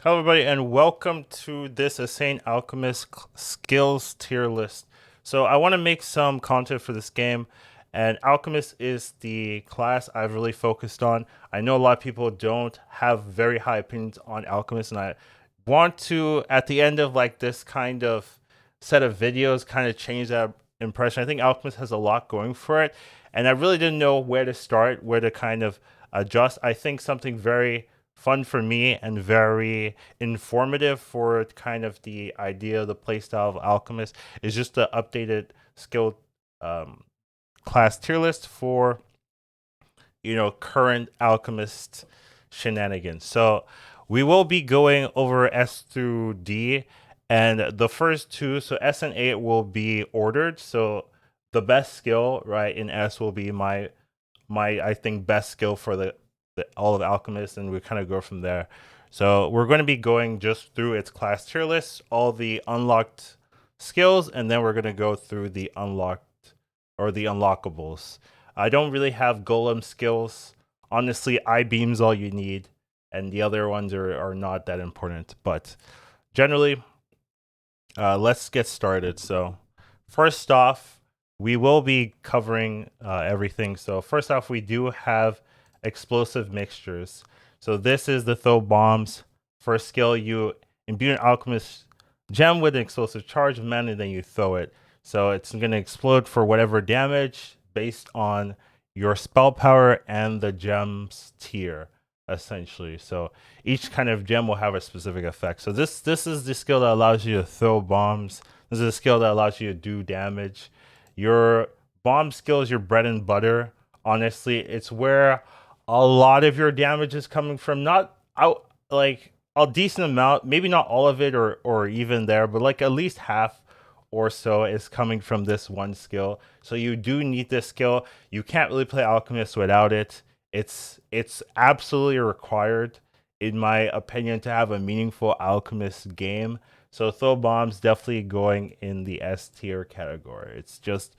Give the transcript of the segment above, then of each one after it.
Hello, everybody, and welcome to this Insane Alchemist skills tier list. So, I want to make some content for this game, and Alchemist is the class I've really focused on. I know a lot of people don't have very high opinions on Alchemist, and I want to, at the end of like this kind of set of videos, kind of change that impression. I think Alchemist has a lot going for it, and I really didn't know where to start, where to kind of adjust. I think something very fun for me and very informative for kind of the idea of the playstyle of Alchemist is just the updated skill um, class tier list for current Alchemist shenanigans. So we will be going over S through D, and the first two, so S and A, will be ordered. So the best skill right in S will be my I think best skill for the all of Alchemist, and we kind of go from there. So we're going to be going just through its class tier list, all the unlocked skills, and then we're going to go through the unlocked or the unlockables. I don't really have golem skills. Honestly, I beams all you need, and the other ones are not that important. But generally, let's get started. So first off, we will be covering everything. So first off, we do have explosive mixtures. So this is the throw bombs. First skill, you imbue an alchemist gem with an explosive charge of mana, and then you throw it. So it's going to explode for whatever damage based on your spell power and the gem's tier, essentially. So each kind of gem will have a specific effect. So this is the skill that allows you to throw bombs. This is a skill that allows you to do damage. Your bomb skill is your bread and butter. Honestly, it's where a lot of your damage is coming from. Not out like a decent amount, maybe not all of it or even there, but like at least half or so is coming from this one skill. So you do need this skill. You can't really play Alchemist without it. It's absolutely required, in my opinion, to have a meaningful Alchemist game. So throw bombs definitely going in the S tier category. It's just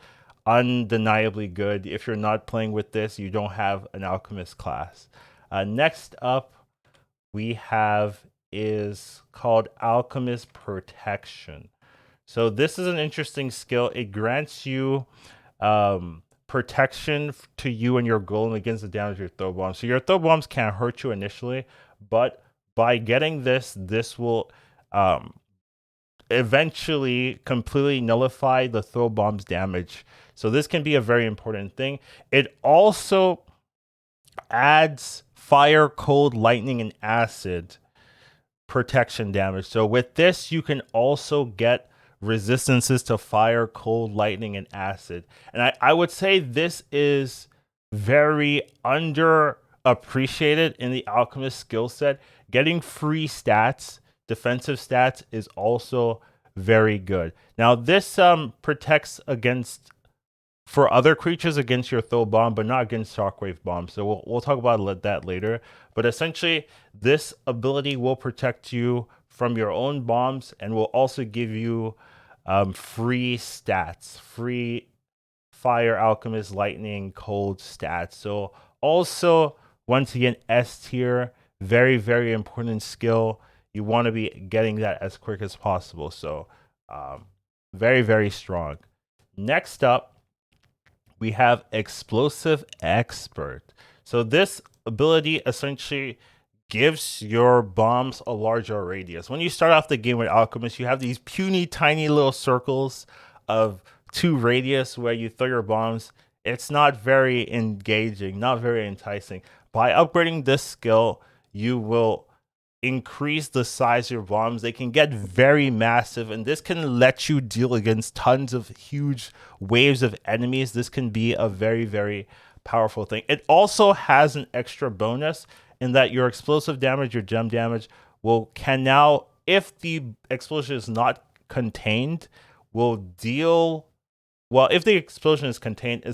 undeniably good. If you're not playing with this, you don't have an Alchemist class. Next up, we have is called Alchemist Protection. So this is an interesting skill. It grants you protection to you and your golem against the damage of your throw bombs. So your throw bombs can't hurt you initially, but by getting this, this will um, eventually completely nullify the throw bomb's damage. So this can be a very important thing. It also adds fire, cold, lightning, and acid protection damage. So with this, you can also get resistances to fire, cold, lightning, and acid. And I would say this is very underappreciated in the Alchemist skill set. Getting free stats, defensive stats, is also very good. Now, this protects against for other creatures against your throw bomb, but not against shockwave bomb. So we'll talk about that later. But essentially, this ability will protect you from your own bombs and will also give you free stats, free fire, alchemist, lightning, cold stats. So also, once again, S tier, very, very important skill. You want to be getting that as quick as possible. So very, very strong. Next up, we have Explosive Expert. So this ability essentially gives your bombs a larger radius. When you start off the game with Alchemist, you have these puny, tiny little circles of 2 radius where you throw your bombs. It's not very engaging, not very enticing. By upgrading this skill, you will increase the size of your bombs. They can get very massive, and this can let you deal against tons of huge waves of enemies. This can be a very, very powerful thing. It also has an extra bonus in that your explosive damage, your gem damage, can now, if the explosion is not contained, will deal. Well, if the explosion is contained,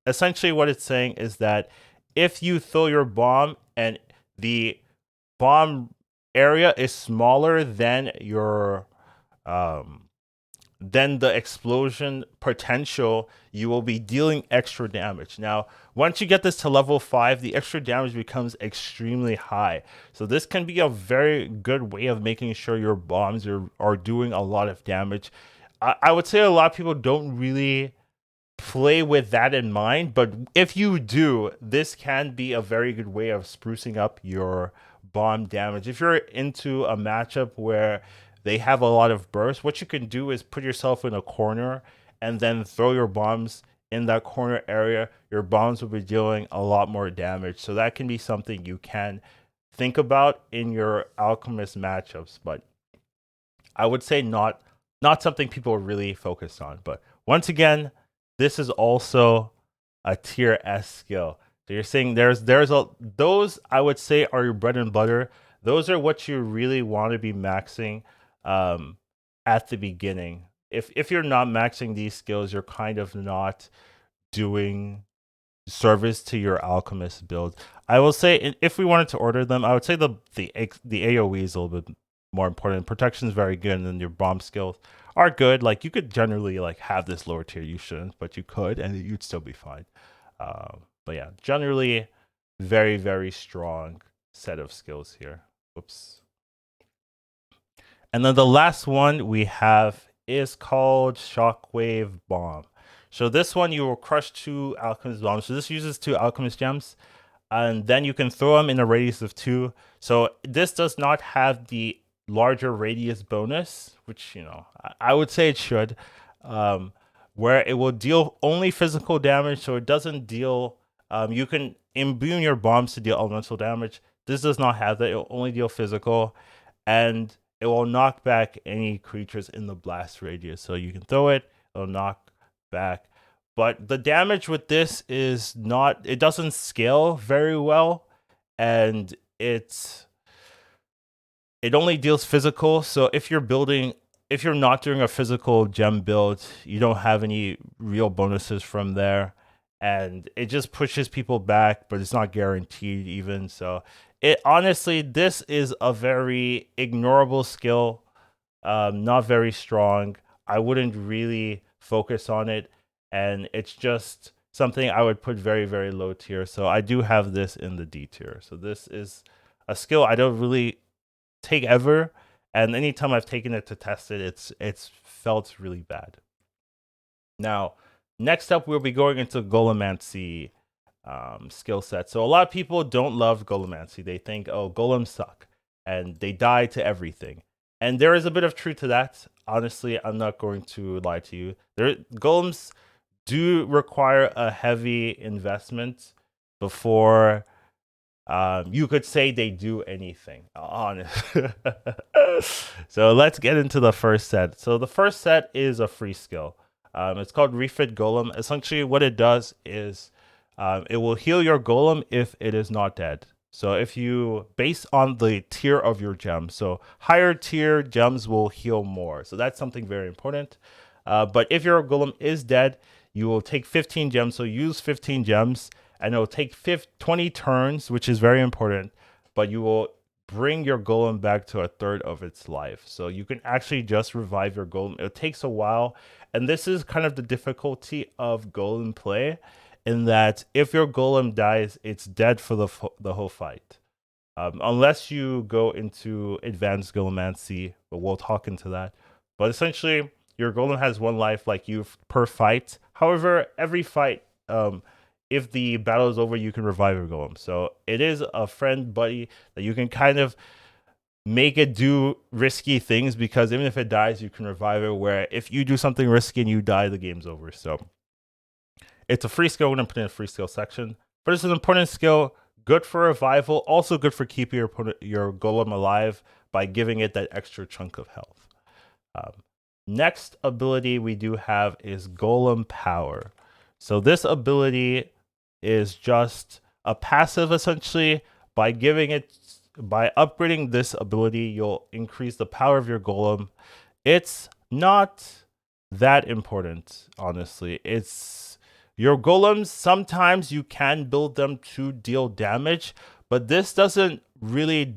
essentially what it's saying is that if you throw your bomb and the bomb area is smaller than your um then the explosion potential, you will be dealing extra damage. Now, once you get this to level 5, the extra damage becomes extremely high. So this can be a very good way of making sure your bombs are doing a lot of damage. I would say a lot of people don't really play with that in mind, but if you do, this can be a very good way of sprucing up your bomb damage. If you're into a matchup where they have a lot of burst, what you can do is put yourself in a corner and then throw your bombs in that corner area. Your bombs will be dealing a lot more damage. So that can be something you can think about in your Alchemist matchups, but I would say not something people really focus on. But once again, this is also a tier S skill. So you're saying there's those I would say are your bread and butter. Those are what you really want to be maxing at the beginning. If you're not maxing these skills, you're kind of not doing service to your Alchemist build. I will say if we wanted to order them, I would say the AoE is a little bit more important. Protection is very good, and then your bomb skills are good. Like you could generally like have this lower tier. You shouldn't, but you could, and you'd still be fine. But yeah, generally very, very strong set of skills here. Whoops. And then the last one we have is called Shockwave Bomb. So this one you will crush 2 Alchemist bombs. So this uses 2 Alchemist gems, and then you can throw them in a radius of 2. So this does not have the larger radius bonus, which I would say it should, where it will deal only physical damage. So it doesn't deal. You can imbue your bombs to deal elemental damage. This does not have that. It will only deal physical, and it will knock back any creatures in the blast radius. So you can throw it. It'll knock back. But the damage with this is not. It doesn't scale very well, and it only deals physical. So if you're not doing a physical gem build, you don't have any real bonuses from there, and it just pushes people back, but it's not guaranteed even. So it honestly, this is a very ignorable skill, not very strong. I wouldn't really focus on it, and it's just something I would put very, very low tier. So I do have this in the D tier. So this is a skill I don't really take ever, and anytime I've taken it to test it, it's felt really bad. Now, next up, we'll be going into Golemancy skill set. So a lot of people don't love Golemancy. They think, oh, golems suck, and they die to everything. And there is a bit of truth to that. Honestly, I'm not going to lie to you. Golems do require a heavy investment before you could say they do anything. Honest. So let's get into the first set. So the first set is a free skill. It's called Refit Golem. Essentially, what it does is it will heal your golem if it is not dead. So if you base on the tier of your gem, so higher tier gems will heal more. So that's something very important. But if your golem is dead, you will take 15 gems. So use 15 gems, and it will take 20 turns, which is very important. But you will bring your golem back to a third of its life. So you can actually just revive your golem. It takes a while. And this is kind of the difficulty of golem play, in that if your golem dies, it's dead for the whole fight. Unless you go into advanced Golemancy, but we'll talk into that. But essentially, your golem has 1 life like you per fight. However, every fight, if the battle is over, you can revive your golem. So it is a friend buddy that you can kind of make it do risky things, because even if it dies, you can revive it, where if you do something risky and you die, the game's over. So it's a free skill. We're going to put in a free skill section, but it's an important skill, good for revival, also good for keeping your golem alive by giving it that extra chunk of health. Next ability we do have is Golem Power. So this ability is just a passive, essentially. By upgrading this ability, you'll increase the power of your golem. It's not that important, honestly. It's your golems, sometimes you can build them to deal damage, but this doesn't really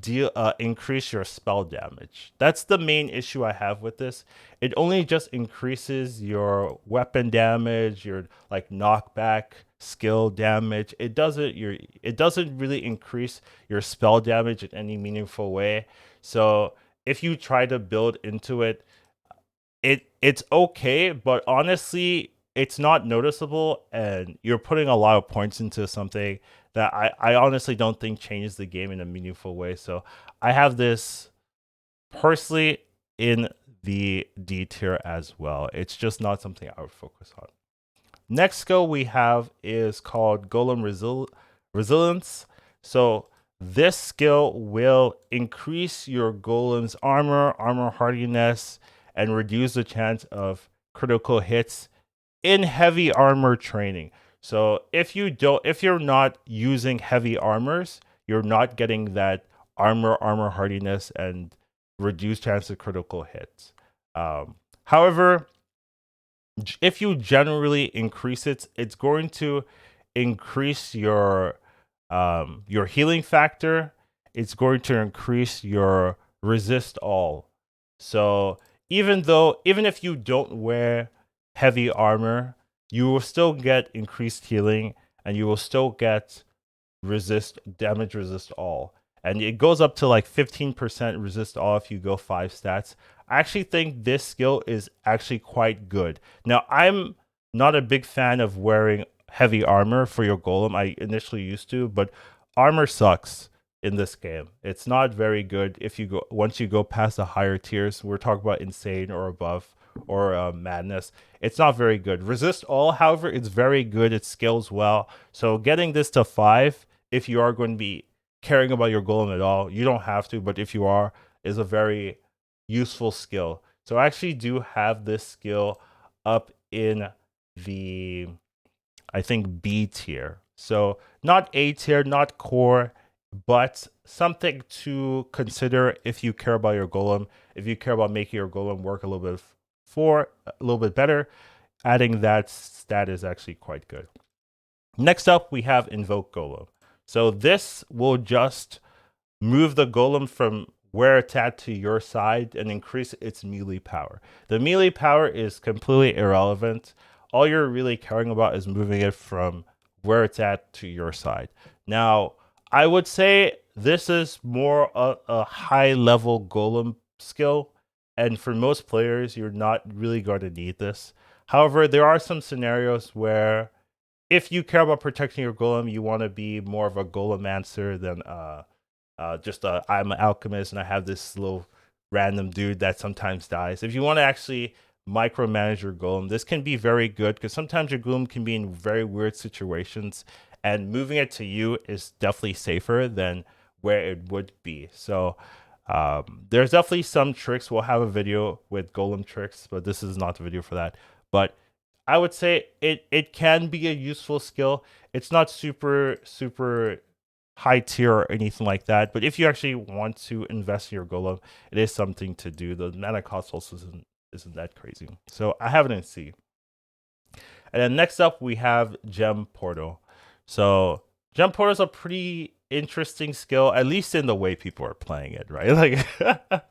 increase your spell damage. That's the main issue I have with this. It only just increases your weapon damage, your like knockback skill damage. It doesn't really increase your spell damage in any meaningful way. So if you try to build into it, it's okay, but honestly, it's not noticeable, and you're putting a lot of points into something that I honestly don't think changes the game in a meaningful way. So I have this personally in the D tier as well. It's just not something I would focus on. Next skill we have is called Resilience. So this skill will increase your Golem's armor hardiness, and reduce the chance of critical hits in heavy armor training. So if you're not using heavy armors, you're not getting that armor hardiness and reduced chance of critical hits. However, if you generally increase it, it's going to increase your healing factor. It's going to increase your resist all. So even if you don't wear heavy armor, you will still get increased healing, and you will still get damage resist all. And it goes up to like 15% resist all if you go 5 stats. I actually think this skill is actually quite good. Now, I'm not a big fan of wearing heavy armor for your golem. I initially used to, but armor sucks in this game. It's not very good if you go once you go past the higher tiers. We're talking about insane or above, or madness. It's not very good. Resist all, however, it's very good. It scales well. So getting this to 5, if you are going to be caring about your golem at all, you don't have to, but if you are, is a very useful skill. So I actually do have this skill up in the, I think, B tier. So not A tier, not core, but something to consider if you care about your golem. If you care about making your golem work a little bit better, adding that stat is actually quite good. Next up, we have Invoke Golem. So this will just move the golem from where it's at to your side and increase its melee power. The melee power is completely irrelevant. All you're really caring about is moving it from where it's at to your side. Now, I would say this is more a high-level golem skill, and for most players, you're not really going to need this. However, there are some scenarios where if you care about protecting your golem, you want to be more of a golemancer than I'm an alchemist and I have this little random dude that sometimes dies. If you want to actually micromanage your golem, this can be very good because sometimes your golem can be in very weird situations, and moving it to you is definitely safer than where it would be. So there's definitely some tricks. We'll have a video with golem tricks, but this is not the video for that. But I would say it can be a useful skill. It's not super high tier or anything like that, but if you actually want to invest in your golem, it is something to do. The mana cost also isn't that crazy. So I have it in C. And then next up we have Gem Portal. So Gem Portal is a pretty interesting skill, at least in the way people are playing it, right? Like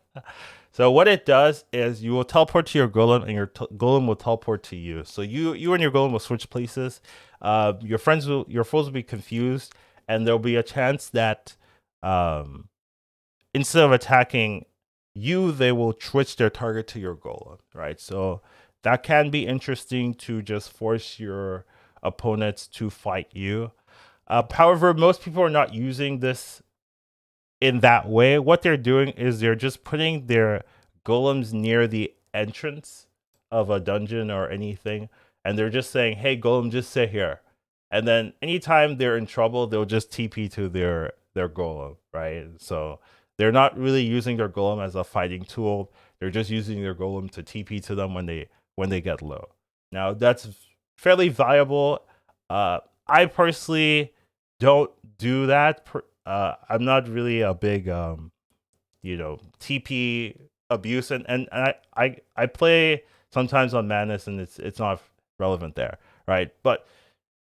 so what it does is you will teleport to your golem, and your golem will teleport to you. So you and your golem will switch places. Your foes will be confused, and there'll be a chance that instead of attacking you, they will switch their target to your golem, right? So that can be interesting to just force your opponents to fight you. However, most people are not using this in that way. What they're doing is they're just putting their golems near the entrance of a dungeon or anything, and they're just saying, hey, golem, just sit here. And then anytime they're in trouble, they'll just TP to their golem, right? So they're not really using their golem as a fighting tool. They're just using their golem to TP to them when they get low. Now that's fairly viable. I personally don't do that. I'm not really a big TP abuse, and I play sometimes on Madness, and it's not relevant there, right? But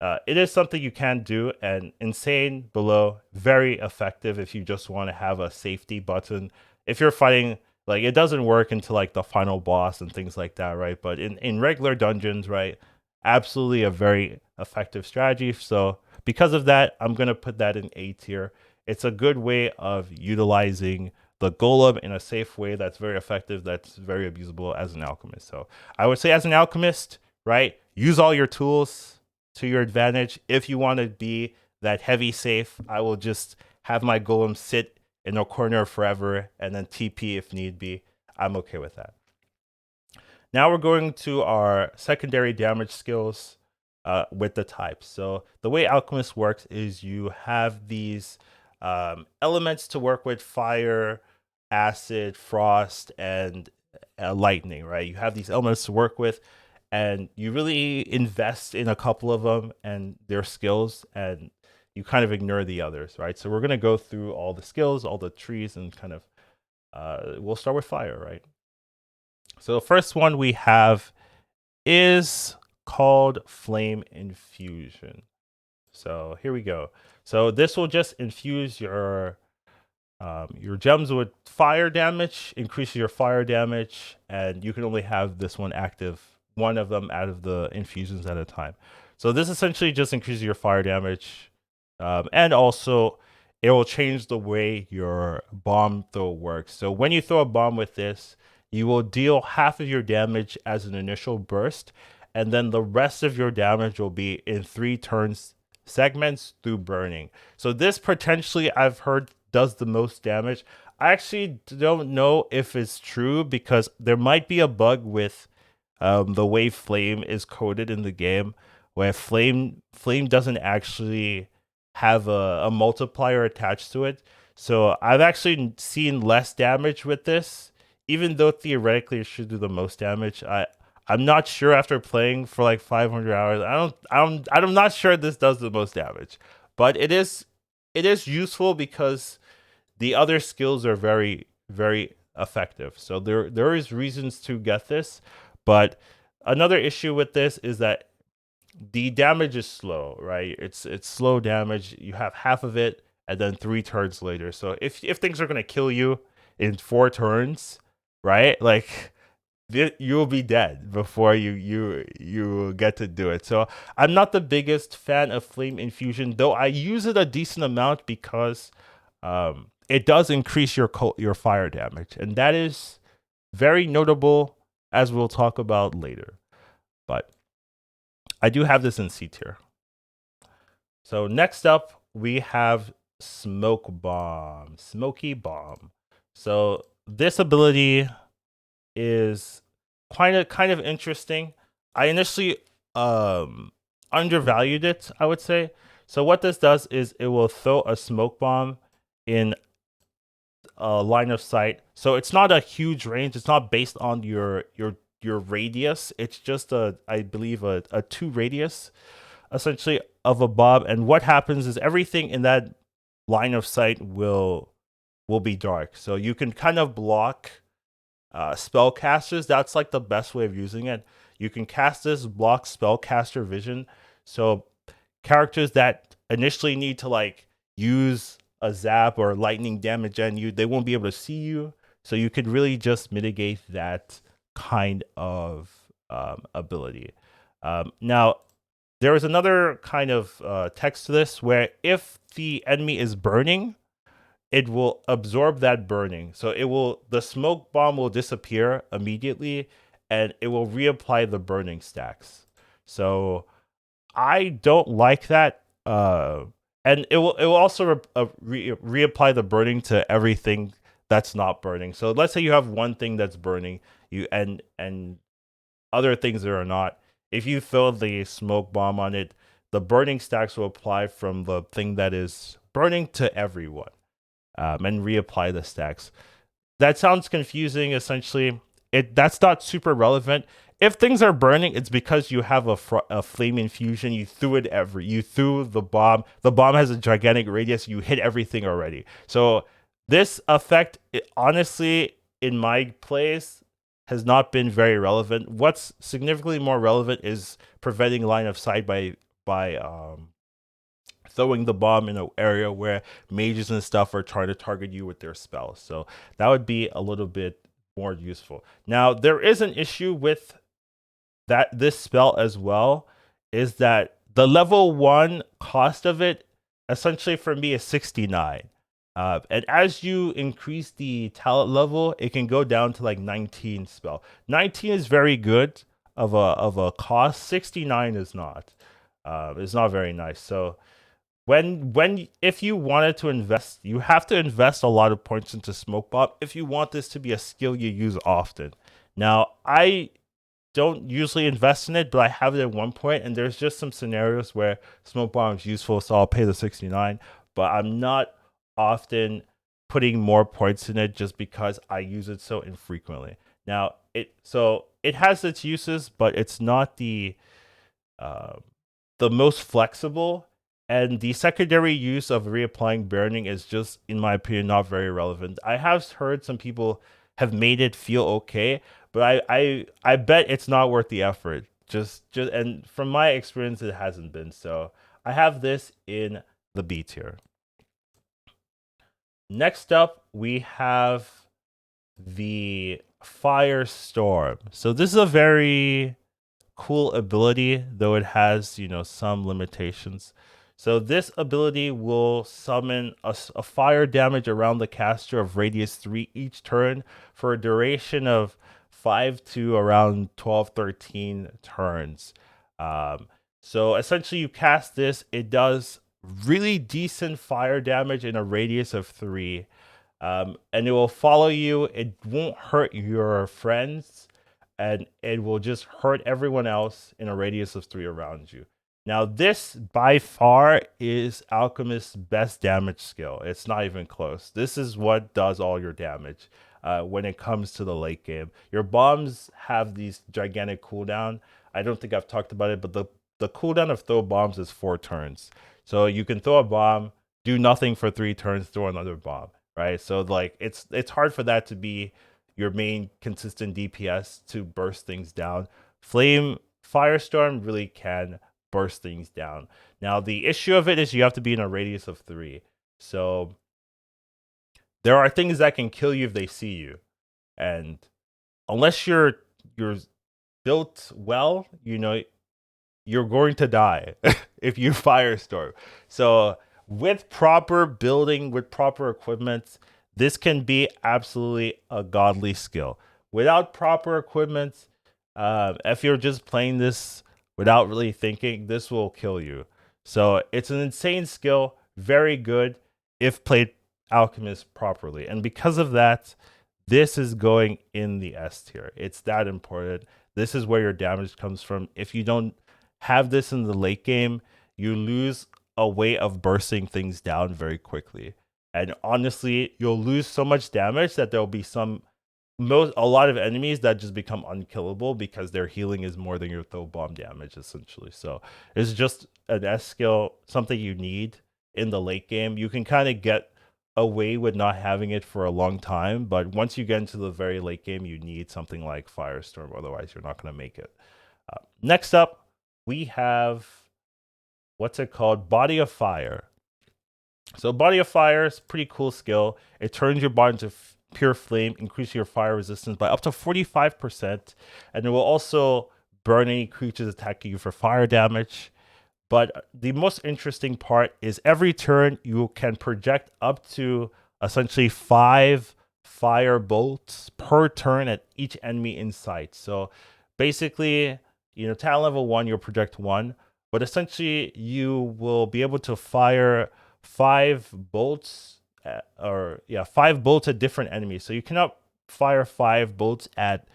It is something you can do, and insane below, very effective if you just want to have a safety button. If you're fighting, like, it doesn't work until like the final boss and things like that, right? But in regular dungeons, right, absolutely a very effective strategy. So because of that, I'm gonna put that in A tier. It's a good way of utilizing the golem in a safe way that's very effective, that's very abusable as an alchemist. So I would say as an alchemist, right, use all your tools to your advantage. If you want to be that heavy safe, I will just have my golem sit in a corner forever and then TP if need be. I'm okay with that. Now we're going to our secondary damage skills with the types. So the way Alchemist works is you have these elements to work with: fire, acid, frost, and lightning, right? You have these elements to work with, and you really invest in a couple of them and their skills, and you kind of ignore the others, right? So we're going to go through all the skills, all the trees, and kind of we'll start with fire, right? So the first one we have is called Flame Infusion. So here we go. So this will just infuse your gems with fire damage, increases your fire damage, and you can only have this one active, one of them out of the infusions at a time. So this essentially just increases your fire damage, and also it will change the way your bomb throw works. So when you throw a bomb with this, you will deal half of your damage as an initial burst, and then the rest of your damage will be in 3 turns segments through burning. So this potentially, I've heard, does the most damage. I actually don't know if it's true because there might be a bug with the way flame is coded in the game, where flame doesn't actually have a multiplier attached to it. So I've actually seen less damage with this, even though theoretically it should do the most damage. I'm not sure after playing for like 500 hours. I'm not sure this does the most damage, but it is useful because the other skills are very, very effective. So there is reasons to get this, but another issue with this is that the damage is slow, right? It's slow damage. You have half of it and then 3 turns later. So if things are gonna kill you in 4 turns, right? Like you'll be dead before you get to do it. So I'm not the biggest fan of flame infusion, though I use it a decent amount because it does increase your fire damage, and that is very notable, as we'll talk about later. But I do have this in C tier. So next up we have Smoky Bomb. So this ability is kind of interesting. I initially undervalued it, I would say. So what this does is it will throw a smoke bomb in a line of sight. So it's not a huge range. It's not based on your radius. It's just I believe a 2 radius essentially of a bomb. And what happens is everything in that line of sight will be dark. So you can kind of block spellcasters. That's like the best way of using it. You can cast this, block spellcaster vision. So characters that initially need to like use a zap or lightning damage on you, they won't be able to see you. So you could really just mitigate that kind of ability. Now, there is another kind of text to this where if the enemy is burning, it will absorb that burning. So the smoke bomb will disappear immediately and it will reapply the burning stacks. So I don't like that. And it will also reapply the burning to everything that's not burning. So let's say you have one thing that's burning, and other things that are not. If you throw the smoke bomb on it, the burning stacks will apply from the thing that is burning to everyone, and reapply the stacks. That sounds confusing. Essentially, that's not super relevant. If things are burning, it's because you have a flame infusion. You threw the bomb. The bomb has a gigantic radius. You hit everything already. So this effect, honestly, in my plays, has not been very relevant. What's significantly more relevant is preventing line of sight by by throwing the bomb in an area where mages and stuff are trying to target you with their spells. So that would be a little bit more useful. Now, there is an issue with this spell as well, is that the level 1 cost of it essentially for me is 69. And as you increase the talent level, it can go down to like 19 spell. 19 is very good of a cost. 69 is not. It's not very nice. So if you wanted to invest, you have to invest a lot of points into Smoke Bomb if you want this to be a skill you use often. Now, I don't usually invest in it, but I have it at one point, and there's just some scenarios where Smoke Bomb is useful, so I'll pay the 69, but I'm not often putting more points in it just because I use it so infrequently. Now, it has its uses, but it's not the most flexible, and the secondary use of reapplying burning is just, in my opinion, not very relevant. I have heard some people have made it feel okay, but I bet it's not worth the effort. Just and from my experience, it hasn't been. So I have this in the B tier. Next up, we have the Firestorm. So this is a very cool ability, though it has, some limitations. So this ability will summon a fire damage around the caster of radius 3 each turn for a duration of 5 to around 12, 13 turns. So essentially you cast this, it does really decent fire damage in a radius of 3. And it will follow you. It won't hurt your friends, and it will just hurt everyone else in a radius of 3 around you. Now, this by far is Alchemist's best damage skill. It's not even close. This is what does all your damage when it comes to the late game. Your bombs have these gigantic cooldown. I don't think I've talked about it, but the cooldown of throw bombs is 4 turns. So you can throw a bomb, do nothing for 3 turns, throw another bomb, right? So like it's hard for that to be your main consistent DPS to burst things down. Firestorm really can burst things down. Now, the issue of it is you have to be in a radius of 3. So there are things that can kill you if they see you. And unless you're built well, you're going to die if you Firestorm. So with proper building, with proper equipment, this can be absolutely a godly skill. Without proper equipment, if you're just playing this without really thinking, this will kill you. So it's an insane skill, very good if played Alchemist properly. And because of that, this is going in the S tier. It's that important. This is where your damage comes from. If you don't have this in the late game, you lose a way of bursting things down very quickly. And honestly, you'll lose so much damage that there'll be a lot of enemies that just become unkillable because their healing is more than your throw bomb damage, essentially. So it's just an S skill, something you need in the late game. You can kind of get away with not having it for a long time, but once you get into the very late game, you need something like Firestorm, otherwise you're not going to make it. Next up, we have, what's it called? Body of Fire. So Body of Fire is a pretty cool skill. It turns your body into pure flame, increasing your fire resistance by up to 45%, and it will also burn any creatures attacking you for fire damage. But the most interesting part is every turn you can project up to essentially 5 fire bolts per turn at each enemy in sight. So basically, talent level 1, you'll project 1, but essentially you will be able to fire 5 bolts 5 bolts at different enemies. So you cannot fire 5 bolts at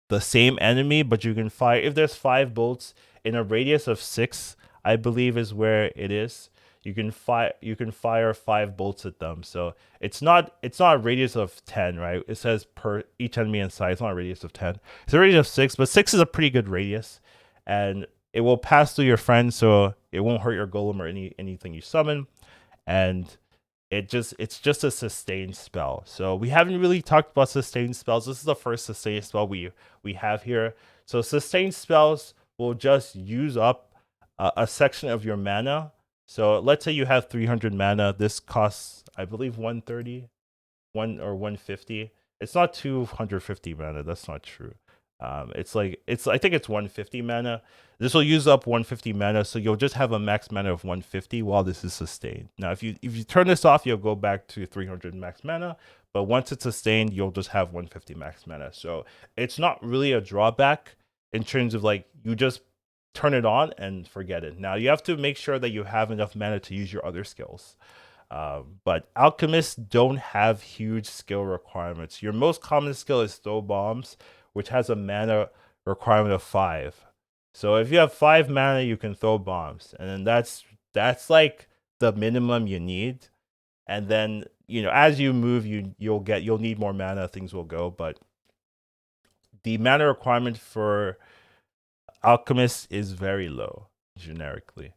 the same enemy, but you can fire, if there's 5 bolts in a radius of 6, I believe is where it is. You can fire 5 bolts at them. So it's not a radius of 10, right? It says per each enemy in sight. It's not a radius of 10. It's a radius of 6, but 6 is a pretty good radius, and it will pass through your friends, so it won't hurt your golem or anything you summon. And it's just a sustained spell. So we haven't really talked about sustained spells. This is the first sustained spell we have here. So sustained spells will just use up a section of your mana. So let's say you have 300 mana. This costs, I believe, 130, 150. It's not 250 mana. That's not true. It's like I think it's 150 mana. This will use up 150 mana, so you'll just have a max mana of 150 while this is sustained. Now, if you turn this off, you'll go back to 300 max mana. But once it's sustained, you'll just have 150 max mana. So it's not really a drawback in terms of like you just turn it on and forget it. Now you have to make sure that you have enough mana to use your other skills. But alchemists don't have huge skill requirements. Your most common skill is throw bombs, which has a mana requirement of 5. So if you have 5 mana, you can throw bombs, and then that's like the minimum you need. And then as you move, you'll need more mana. Things will go, but the mana requirement for Alchemist is very low generically,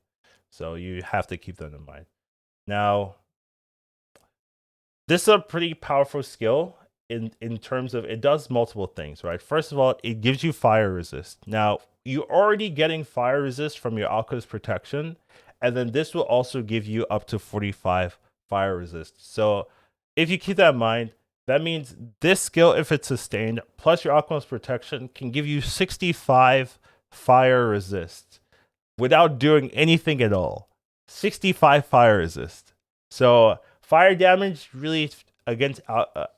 so you have to keep that in mind. Now, this is a pretty powerful skill in terms of it does multiple things, right? First of all, it gives you fire resist. Now, you're already getting fire resist from your Alchemist protection, and then this will also give you up to 45 fire resist. So if you keep that in mind, that means this skill, if it's sustained, plus your Alchemist protection, can give you 65 fire resist without doing anything at all. 65 fire resist. So fire damage really against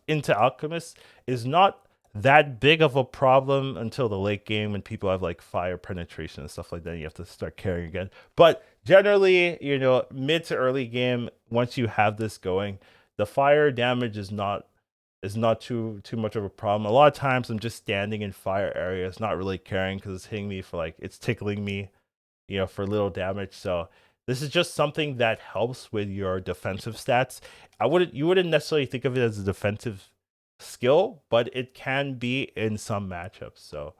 into Alchemists is not that big of a problem until the late game when people have like fire penetration and stuff like that. You have to start carrying again. But generally, mid to early game, once you have this going, the fire damage is not too much of a problem. A lot of times I'm just standing in fire areas, not really caring because it's hitting me for like it's tickling me, for little damage. So this is just something that helps with your defensive stats. You wouldn't necessarily think of it as a defensive skill, but it can be in some matchups. So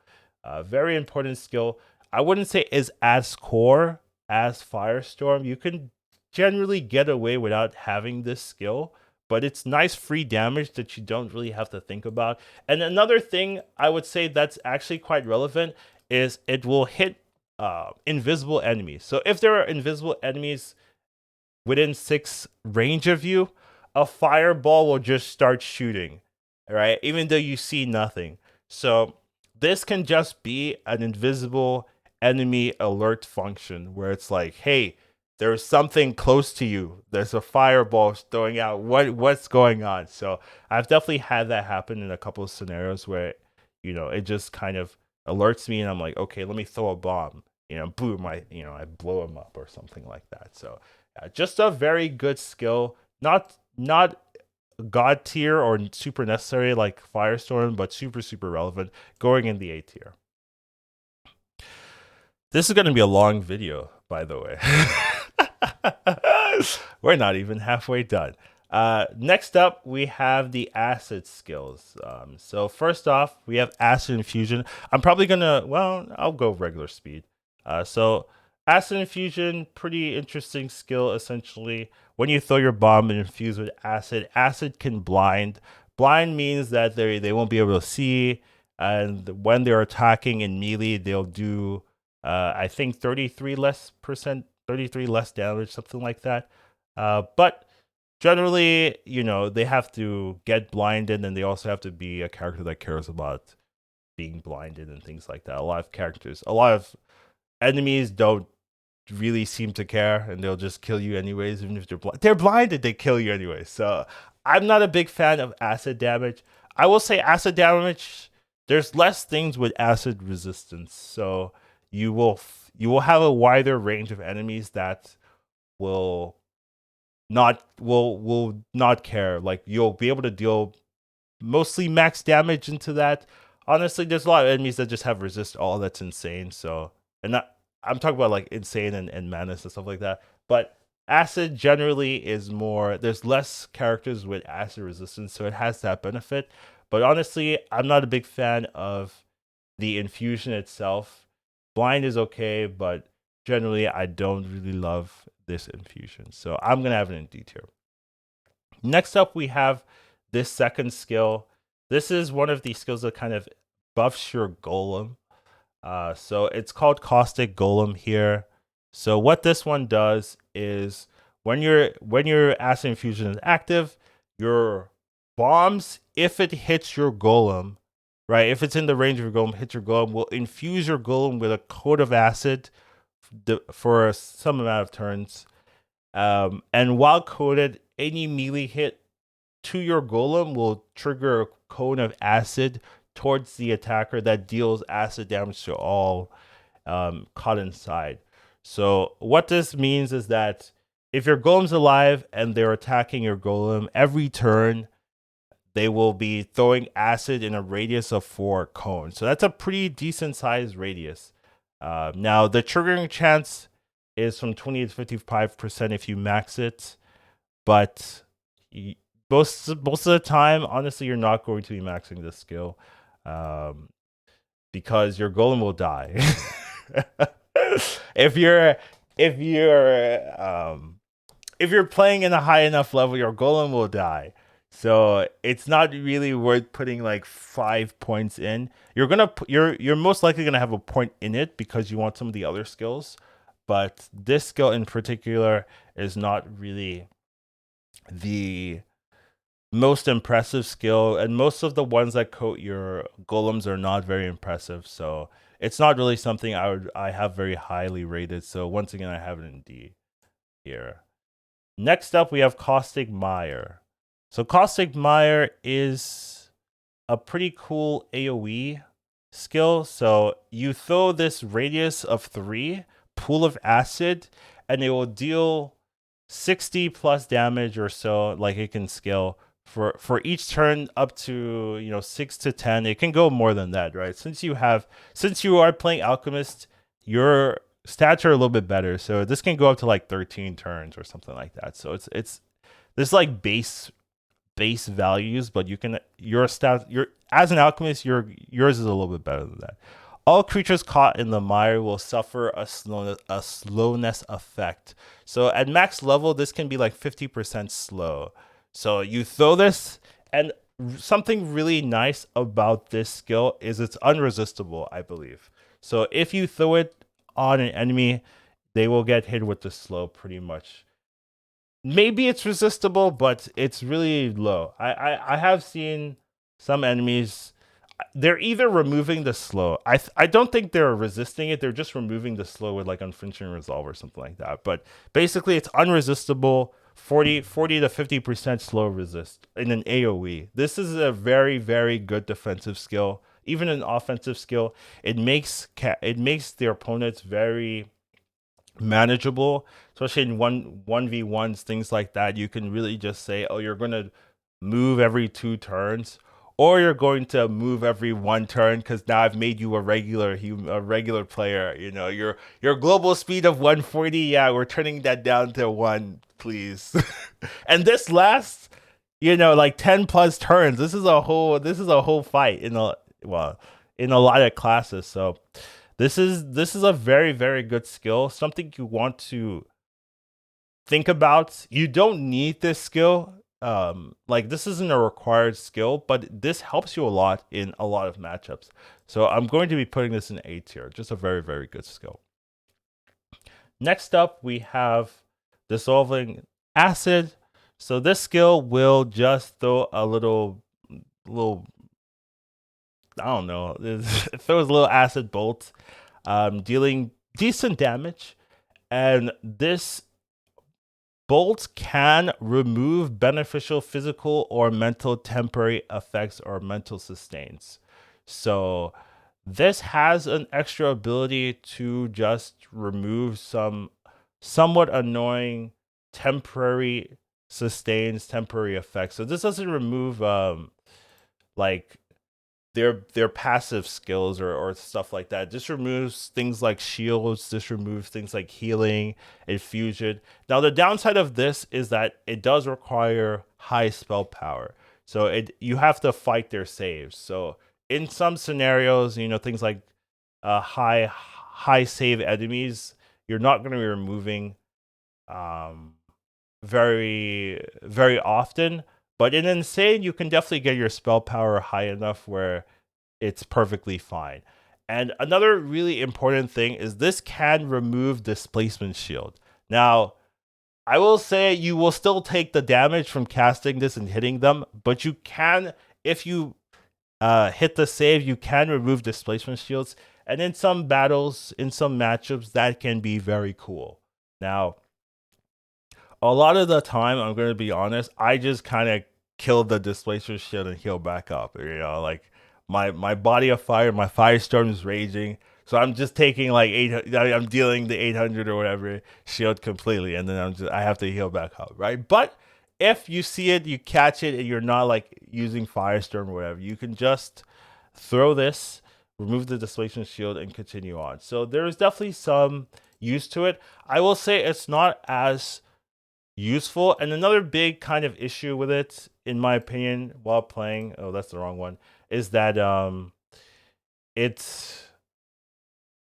very important skill. I wouldn't say is as core as Firestorm. You can generally get away without having this skill, but it's nice free damage that you don't really have to think about. And another thing I would say that's actually quite relevant is it will hit invisible enemies. So if there are invisible enemies within 6 range of you, a fireball will just start shooting, right? Even though you see nothing. So this can just be an invisible enemy alert function where it's like, hey, there's something close to you. There's a fireball throwing out. What's going on? So I've definitely had that happen in a couple of scenarios where, it just kind of alerts me and I'm like, okay, let me throw a bomb. Boom, I blow him up or something like that. So just a very good skill. Not god tier or super necessary like Firestorm, but super, super relevant going in the A tier. This is going to be a long video, by the way. We're not even halfway done. Next up, we have the acid skills. So first off, we have acid infusion. I'm probably I'll go regular speed. So acid infusion, pretty interesting skill. Essentially, when you throw your bomb and infuse with acid, acid can blind. Blind means that they won't be able to see, and when they're attacking in melee, they'll do I think 33 less damage, something like that. But generally, they have to get blinded, and they also have to be a character that cares about being blinded and things like that. A lot of enemies don't really seem to care, and they'll just kill you anyways, even if they're blinded, they kill you anyway. So I'm not a big fan of acid damage. I will say acid damage, there's less things with acid resistance, so you will have a wider range of enemies that will not care. Like you'll be able to deal mostly max damage into that. Honestly, there's a lot of enemies that just have resist all. That's insane. So, and I'm talking about like insane and madness and stuff like that. But acid generally is more. There's less characters with acid resistance, so it has that benefit. But honestly, I'm not a big fan of the infusion itself. Blind is okay, but generally I don't really love this infusion. So I'm going to have it in D tier. Next up, we have this second skill. This is one of the skills that kind of buffs your golem. So it's called Caustic Golem here. So what this one does is when your acid infusion is active, your bombs, if it hits your golem, right? If it's in the range of your golem, hits your golem, will infuse your golem with a coat of acid for some amount of turns. And while coated, any melee hit to your golem will trigger a cone of acid towards the attacker that deals acid damage to all caught inside. So what this means is that if your golem's alive and they're attacking your golem, every turn they will be throwing acid in a radius of 4 cones. So that's a pretty decent sized radius. Now the triggering chance is from 20 to 55% if you max it, but most of the time, honestly, you're not going to be maxing this skill, because your golem will die. if you're if you're if you're playing in a high enough level, your golem will die. So it's not really worth putting like 5 points in. You're most likely gonna have a point in it because you want some of the other skills, but this skill in particular is not really the most impressive skill, and most of the ones that coat your golems are not very impressive. So it's not really something I have very highly rated. So once again, I have it in D here. Next up, we have Caustic Mire. So Caustic Mire is a pretty cool AoE skill. So you throw this radius of 3 pool of acid, and it will deal 60 plus damage or so. Like it can scale for each turn up to 6 to 10. It can go more than that, right? Since you are playing Alchemist, your stats are a little bit better, so this can go up to like 13 turns or something like that. So it's this like base values, but you can your stats your as an alchemist yours is a little bit better than that. All creatures caught in the mire will suffer a slowness effect. So at max level, this can be like 50% slow. So you throw this, and something really nice about this skill is it's unresistible, I believe. So if you throw it on an enemy, they will get hit with the slow pretty much. Maybe it's resistible, but it's really low. I have seen some enemies, they're either removing the slow. I don't think they're resisting it. They're just removing the slow with like unflinching resolve or something like that. But basically, it's unresistible. 40 to 50% slow resist in an AoE. This is a very, very good defensive skill. Even an offensive skill, it makes their opponents very manageable, especially in 1v1s, things like that. You can really just say, oh, you're gonna move every 2 turns, or you're going to move every 1 turn because now I've made you a regular player. Your global speed of 140. Yeah, we're turning that down to 1, please. And this lasts, like 10 plus turns. This is a whole fight in a lot of classes. So this is a very, very good skill. Something you want to think about. You don't need this skill. Like this isn't a required skill, but this helps you a lot in a lot of matchups. So I'm going to be putting this in A tier. Just a very, very good skill. Next up, we have Dissolving Acid. So this skill will just throw a little I don't know, it throws a little acid bolt, dealing decent damage, and this bolt can remove beneficial physical or mental temporary effects or mental sustains. So this has an extra ability to just remove some somewhat annoying temporary sustains, temporary effects. So this doesn't remove like their passive skills or stuff like that. This removes things like shields, this removes things like healing, infusion. Now the downside of this is that it does require high spell power. So you have to fight their saves. So in some scenarios, things like high save enemies, you're not going to be removing very, very often. But in Insane, you can definitely get your spell power high enough where it's perfectly fine. And another really important thing is this can remove displacement shield. Now, I will say you will still take the damage from casting this and hitting them, but you can, if you hit the save, you can remove displacement shields. And in some battles, in some matchups, that can be very cool. Now, a lot of the time, I'm going to be honest, I just kind of kill the displacement shield and heal back up. Like my body of fire, my firestorm is raging. So I'm just taking like 800, I'm dealing the 800 or whatever shield completely, and then I have to heal back up, right? But if you see it, you catch it, and you're not like using firestorm or whatever, you can just throw this, remove the displacement shield, and continue on. So there's definitely some use to it. I will say it's not as useful. And another big kind of issue with it, in my opinion, while playing, oh, that's the wrong one, is that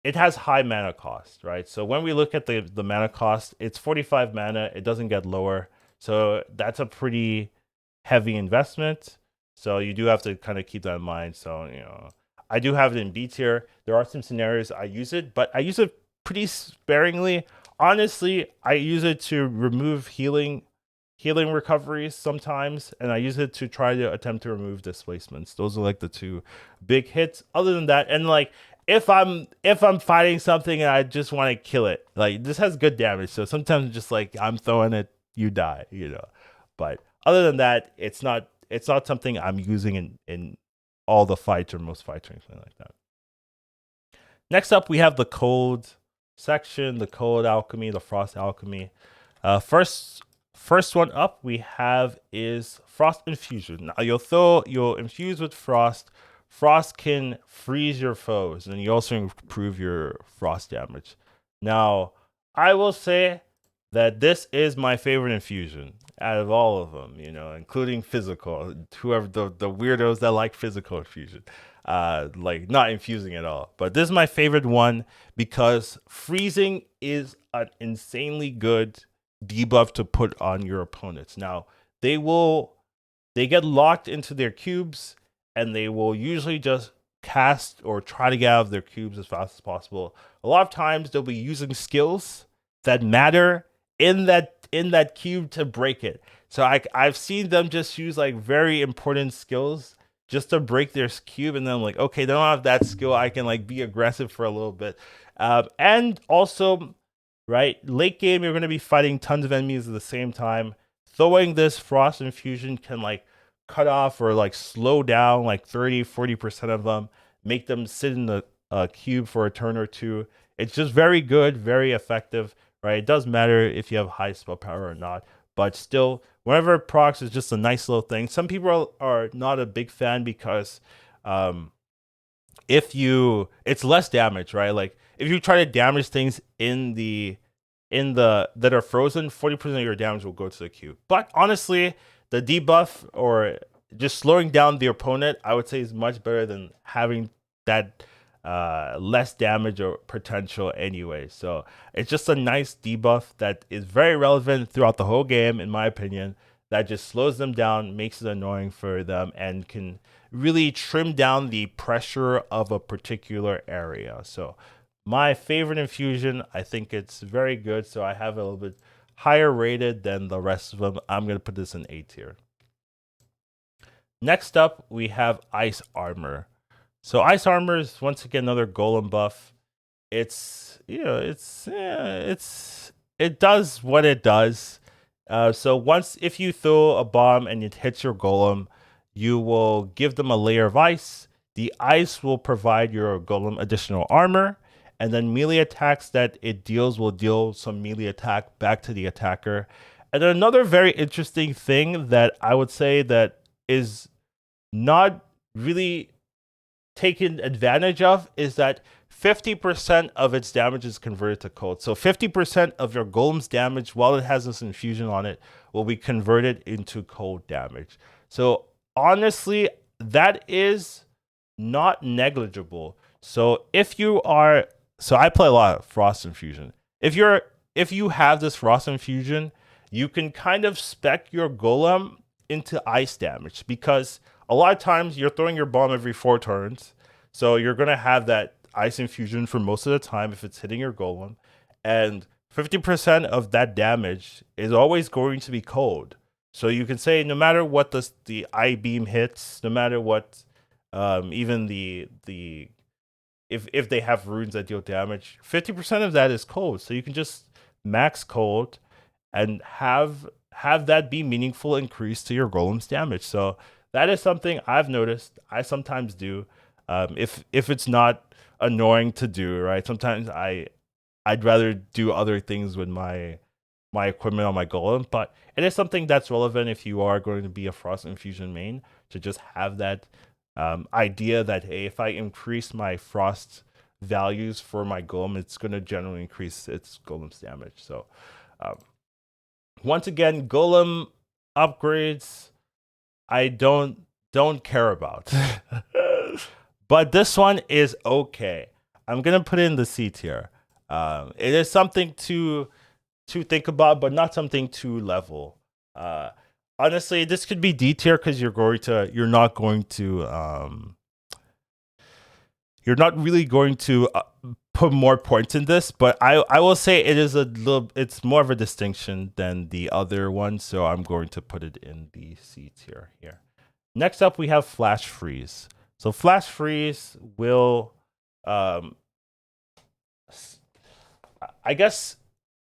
it has high mana cost, right? So when we look at the mana cost, it's 45 mana. It doesn't get lower. So that's a pretty heavy investment. So you do have to kind of keep that in mind. So, I do have it in B tier. There are some scenarios I use it, but I use it pretty sparingly. Honestly, I use it to remove healing recoveries sometimes, and I use it to try to attempt to remove displacements. Those are like the two big hits. Other than that, and like if I'm fighting something and I just want to kill it, like this has good damage. So sometimes it's just like I'm throwing it, you die, But other than that, it's not something I'm using in all the fights or most fights or anything like that. Next up, we have the cold section, the cold alchemy, the frost alchemy. First one up we have is frost infusion. Now you'll infuse with frost. Frost can freeze your foes, and you also improve your frost damage. Now, I will say that this is my favorite infusion out of all of them, including physical. Whoever the weirdos that like physical infusion, like not infusing at all. But this is my favorite one because freezing is an insanely good debuff to put on your opponents. Now, they get locked into their cubes, and they will usually just cast or try to get out of their cubes as fast as possible. A lot of times they'll be using skills that matter in that cube to break it. So I've seen them just use like very important skills just to break their cube, and then I'm like, okay, they don't have that skill. I can like be aggressive for a little bit, and also, right, late game you're going to be fighting tons of enemies at the same time. Throwing this frost infusion can like cut off or like slow down like 30-40% of them, make them sit in the cube for a turn or two. It's just very good, very effective, right? It does matter if you have high spell power or not, but still, whenever it procs is just a nice little thing. Some people are not a big fan because it's less damage, right? Like if you try to damage things in the that are frozen, 40% of your damage will go to the cube. But honestly, the debuff or just slowing down the opponent, I would say, is much better than having that less damage or potential anyway. So it's just a nice debuff that is very relevant throughout the whole game, in my opinion, that just slows them down, makes it annoying for them, and can really trim down the pressure of a particular area. So my favorite infusion, I think it's very good. So I have it a little bit higher rated than the rest of them. I'm going to put this in A tier. Next up, we have Ice Armor. So Ice Armor is once again another golem buff. It does what it does. So if you throw a bomb and it hits your golem, you will give them a layer of ice. The ice will provide your golem additional armor, and then melee attacks that it deals will deal some melee attack back to the attacker. And then another very interesting thing that I would say that is not really taken advantage of is that 50% of its damage is converted to cold. So 50% of your golem's damage, while it has this infusion on it, will be converted into cold damage. So honestly, that is not negligible. So I play a lot of frost infusion. If you have this frost infusion, you can kind of spec your golem into ice damage, because a lot of times you're throwing your bomb every 4 turns, so you're gonna have that Ice Infusion for most of the time if it's hitting your golem, and 50% of that damage is always going to be cold. So you can say no matter what the eye beam hits, no matter what, even the if they have runes that deal damage, 50% of that is cold. So you can just max cold and have that be meaningful increase to your golem's damage. So that is something I've noticed. I sometimes do. If it's not annoying to do, right? Sometimes I'd rather do other things with my equipment on my golem, but it is something that's relevant if you are going to be a Frost Infusion main, to just have that idea that, hey, if I increase my Frost values for my golem, it's going to generally increase its golem's damage. So once again, golem upgrades I don't care about. But this one is okay. I'm gonna put it in the C tier. It is something to think about, but not something to level. Honestly, this could be D tier because you're not really going to put more points in this. But I will say it's more of a distinction than the other one, so I'm going to put it in the C tier here. Next up, we have Flash Freeze. So Flash Freeze will, I guess,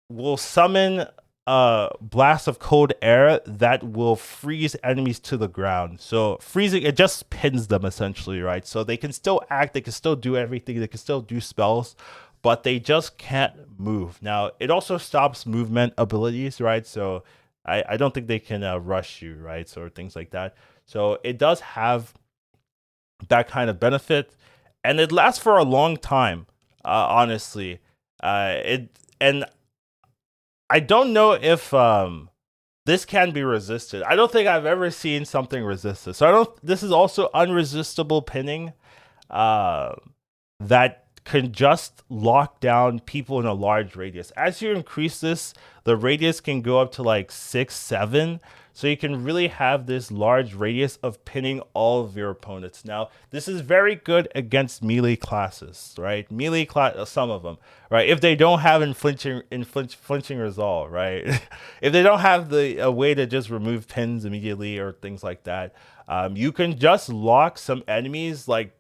will summon a blast of cold air that will freeze enemies to the ground. So freezing, it just pins them essentially, right? So they can still act, they can still do everything, they can still do spells, but they just can't move. Now, it also stops movement abilities, right? So I don't think they can rush you, right? So things like that. So it does have that kind of benefit, and it lasts for a long time. Honestly, and I don't know if this can be resisted. I don't think I've ever seen something resisted. So this is also unresistible pinning that can just lock down people in a large radius. As you increase this, the radius can go up to like 6, 7. So you can really have this large radius of pinning all of your opponents. Now, this is very good against melee classes, right? Melee class, some of them, right? If they don't have flinching resolve, right? If they don't have a way to just remove pins immediately or things like that, you can just lock some enemies like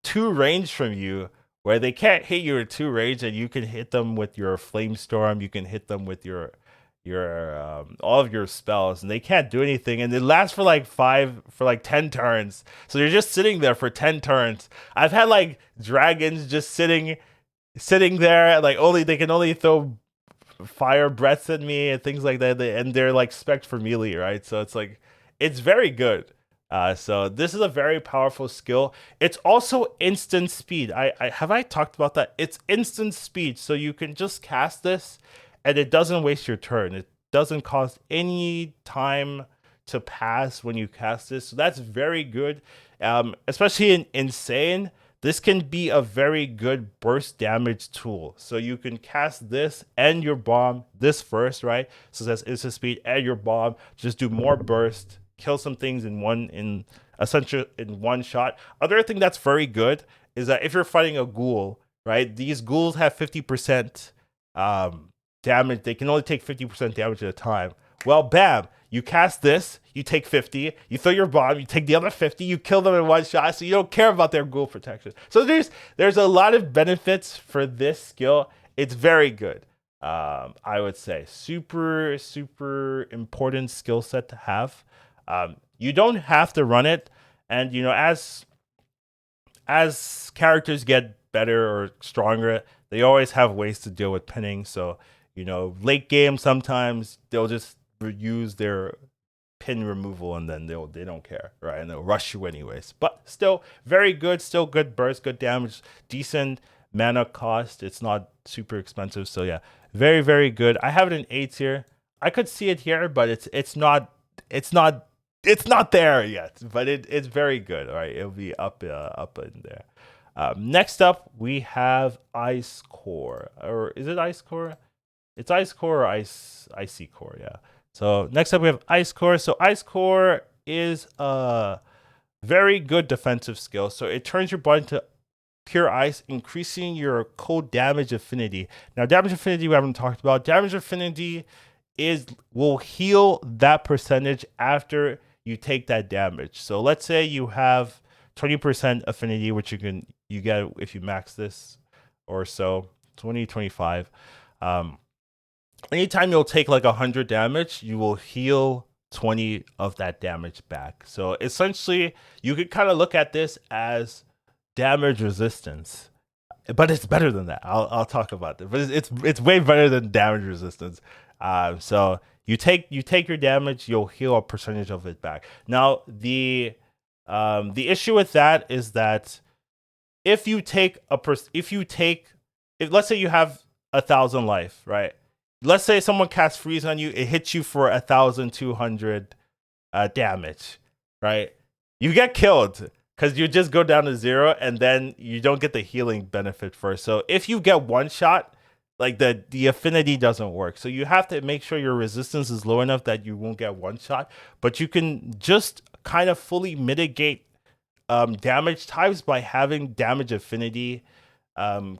2 range from you, where they can't hit you at 2 range, and you can hit them with your Flame Storm. You can hit them with your all of your spells, and they can't do anything, and it lasts for like 10 turns. So you're just sitting there for 10 turns. I've had like dragons just sitting there, like they can only throw fire breaths at me and things like that, and they're like spec'd for melee, right? So it's like, it's very good. So this is a very powerful skill. It's also instant speed. I talked about that? It's instant speed, so you can just cast this and it doesn't waste your turn. It doesn't cost any time to pass when you cast this. So that's very good. Especially in Insane, this can be a very good burst damage tool. So you can cast this and your bomb, this first, right? So that's instant speed and your bomb. Just do more burst, kill some things in one shot. Other thing that's very good is that if you're fighting a ghoul, right? These ghouls have 50% damage. They can only take 50% damage at a time. Well, bam, you cast this, you take 50, you throw your bomb, you take the other 50, you kill them in one shot, so you don't care about their ghoul protection. So there's a lot of benefits for this skill. It's very good. I would say super important skill set to have. You don't have to run it, and as characters get better or stronger, they always have ways to deal with pinning. So late game, sometimes they'll just use their pin removal, and then they don't care, right? And they'll rush you anyways. But still very good, still good burst, good damage, decent mana cost. It's not super expensive, so yeah, very good. I have it in A tier. I could see it here, but it's not there yet. But it's very good. All right, it'll be up in there. Next up, we have Ice Core, or is it Ice Core? It's Ice Core or Icy Core, yeah. So next up we have Ice Core. So Ice Core is a very good defensive skill. So it turns your button pure ice, increasing your cold damage affinity. Now, damage affinity we haven't talked about. Damage affinity will heal that percentage after you take that damage. So let's say you have 20% affinity, which you get if you max this or so, 20, 25. Anytime you'll take like 100 damage, you will heal 20 of that damage back. So essentially, you could kind of look at this as damage resistance, but it's better than that. I'll talk about that, but it's way better than damage resistance. So you take your damage, you'll heal a percentage of it back. Now the issue with that is that if let's say you have 1,000 life, right? Let's say someone casts freeze on you, it hits you for 1,200 damage, right? You get killed because you just go down to 0 and then you don't get the healing benefit first. So if you get one shot, like the affinity doesn't work. So you have to make sure your resistance is low enough that you won't get one shot, but you can just kind of fully mitigate damage types by having damage affinity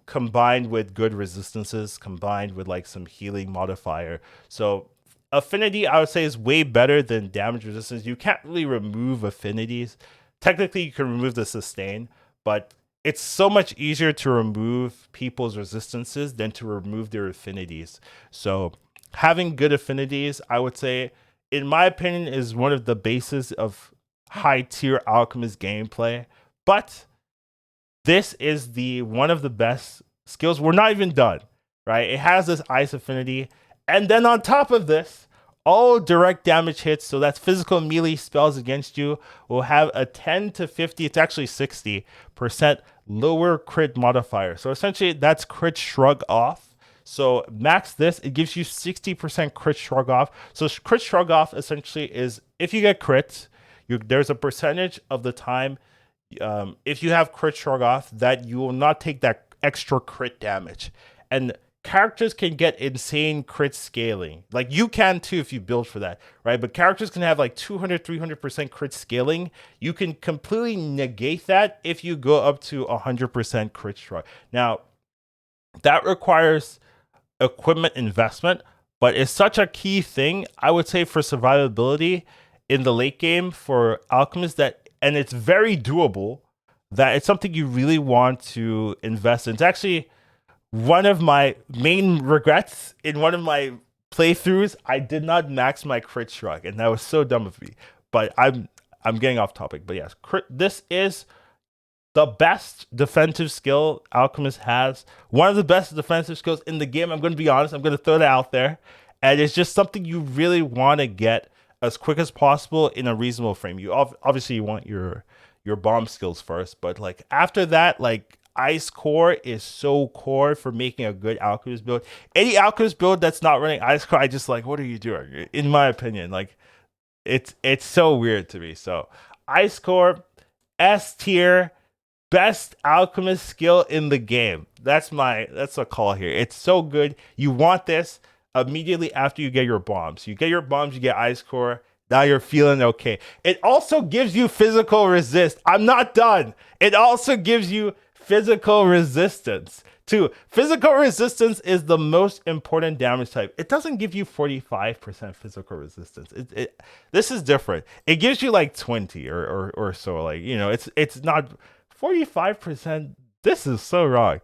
combined with good resistances, combined with like some healing modifier. So affinity, I would say, is way better than damage resistance. You can't really remove affinities. Technically, you can remove the sustain, but it's so much easier to remove people's resistances than to remove their affinities. So having good affinities, I would say, in my opinion, is one of the bases of high tier Alchemist gameplay. But this is one of the best skills. We're not even done, right? It has this ice affinity. And then on top of this, all direct damage hits, so that's physical melee spells against you, will have a 10 to 50, it's actually 60% lower crit modifier. So essentially that's crit shrug off. So max this, it gives you 60% crit shrug off. So crit shrug off essentially is if you get crits, there's a percentage of the time if you have crit shrug off that you will not take that extra crit damage. And characters can get insane crit scaling. Like you can too if you build for that, right? But characters can have like 200, 300% crit scaling. You can completely negate that if you go up to 100% crit shrug. Now, that requires equipment investment, but it's such a key thing, I would say, for survivability in the late game for Alchemist and it's very doable, that it's something you really want to invest in. It's actually one of my main regrets in one of my playthroughs. I did not max my crit shrug, and that was so dumb of me. But I'm getting off topic. But yes, this is the best defensive skill Alchemist has. One of the best defensive skills in the game. I'm going to be honest. I'm going to throw that out there. And it's just something you really want to get as quick as possible in a reasonable frame. You obviously you want your bomb skills first, but like after that, like Ice Core is so core for making a good Alchemist build. Any Alchemist build that's not running Ice Core, I just like, what are you doing? In my opinion, like it's so weird to me. So Ice Core, S tier, best Alchemist skill in the game. That's a call here. It's so good. You want this immediately after you get your bombs. You get your bombs, you get Ice Core. Now you're feeling okay. It also gives you physical resist. I'm not done. It also gives you physical resistance too. Physical resistance is the most important damage type. It doesn't give you 45% physical resistance. This is different. It gives you like 20 or so. Like, you know, it's not 45%. This is so wrong.